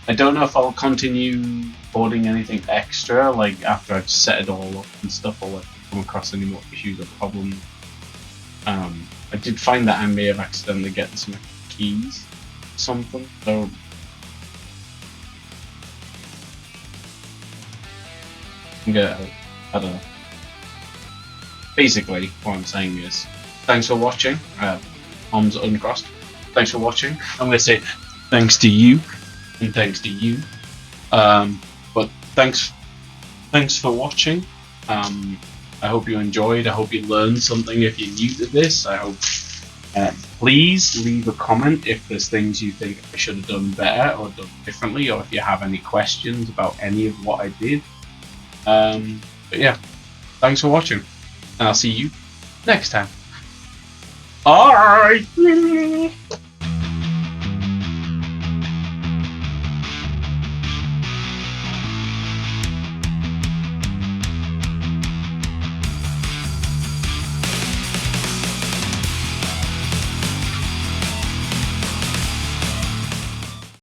I don't know if I'll continue recording anything extra, like after I've set it all up and stuff, or if I come across any more issues or problems. I did find that I may have accidentally gotten some keys or something, so I don't know. Basically, what I'm saying is, thanks for watching. Arms uncrossed. Thanks for watching. I'm going to say thanks to you, and thanks to you. But thanks for watching. I hope you enjoyed. I hope you learned something if you're new to this. I hope. Please leave a comment if there's things you think I should have done better or done differently, or if you have any questions about any of what I did. But yeah, thanks for watching. And I'll see you next time. Alright!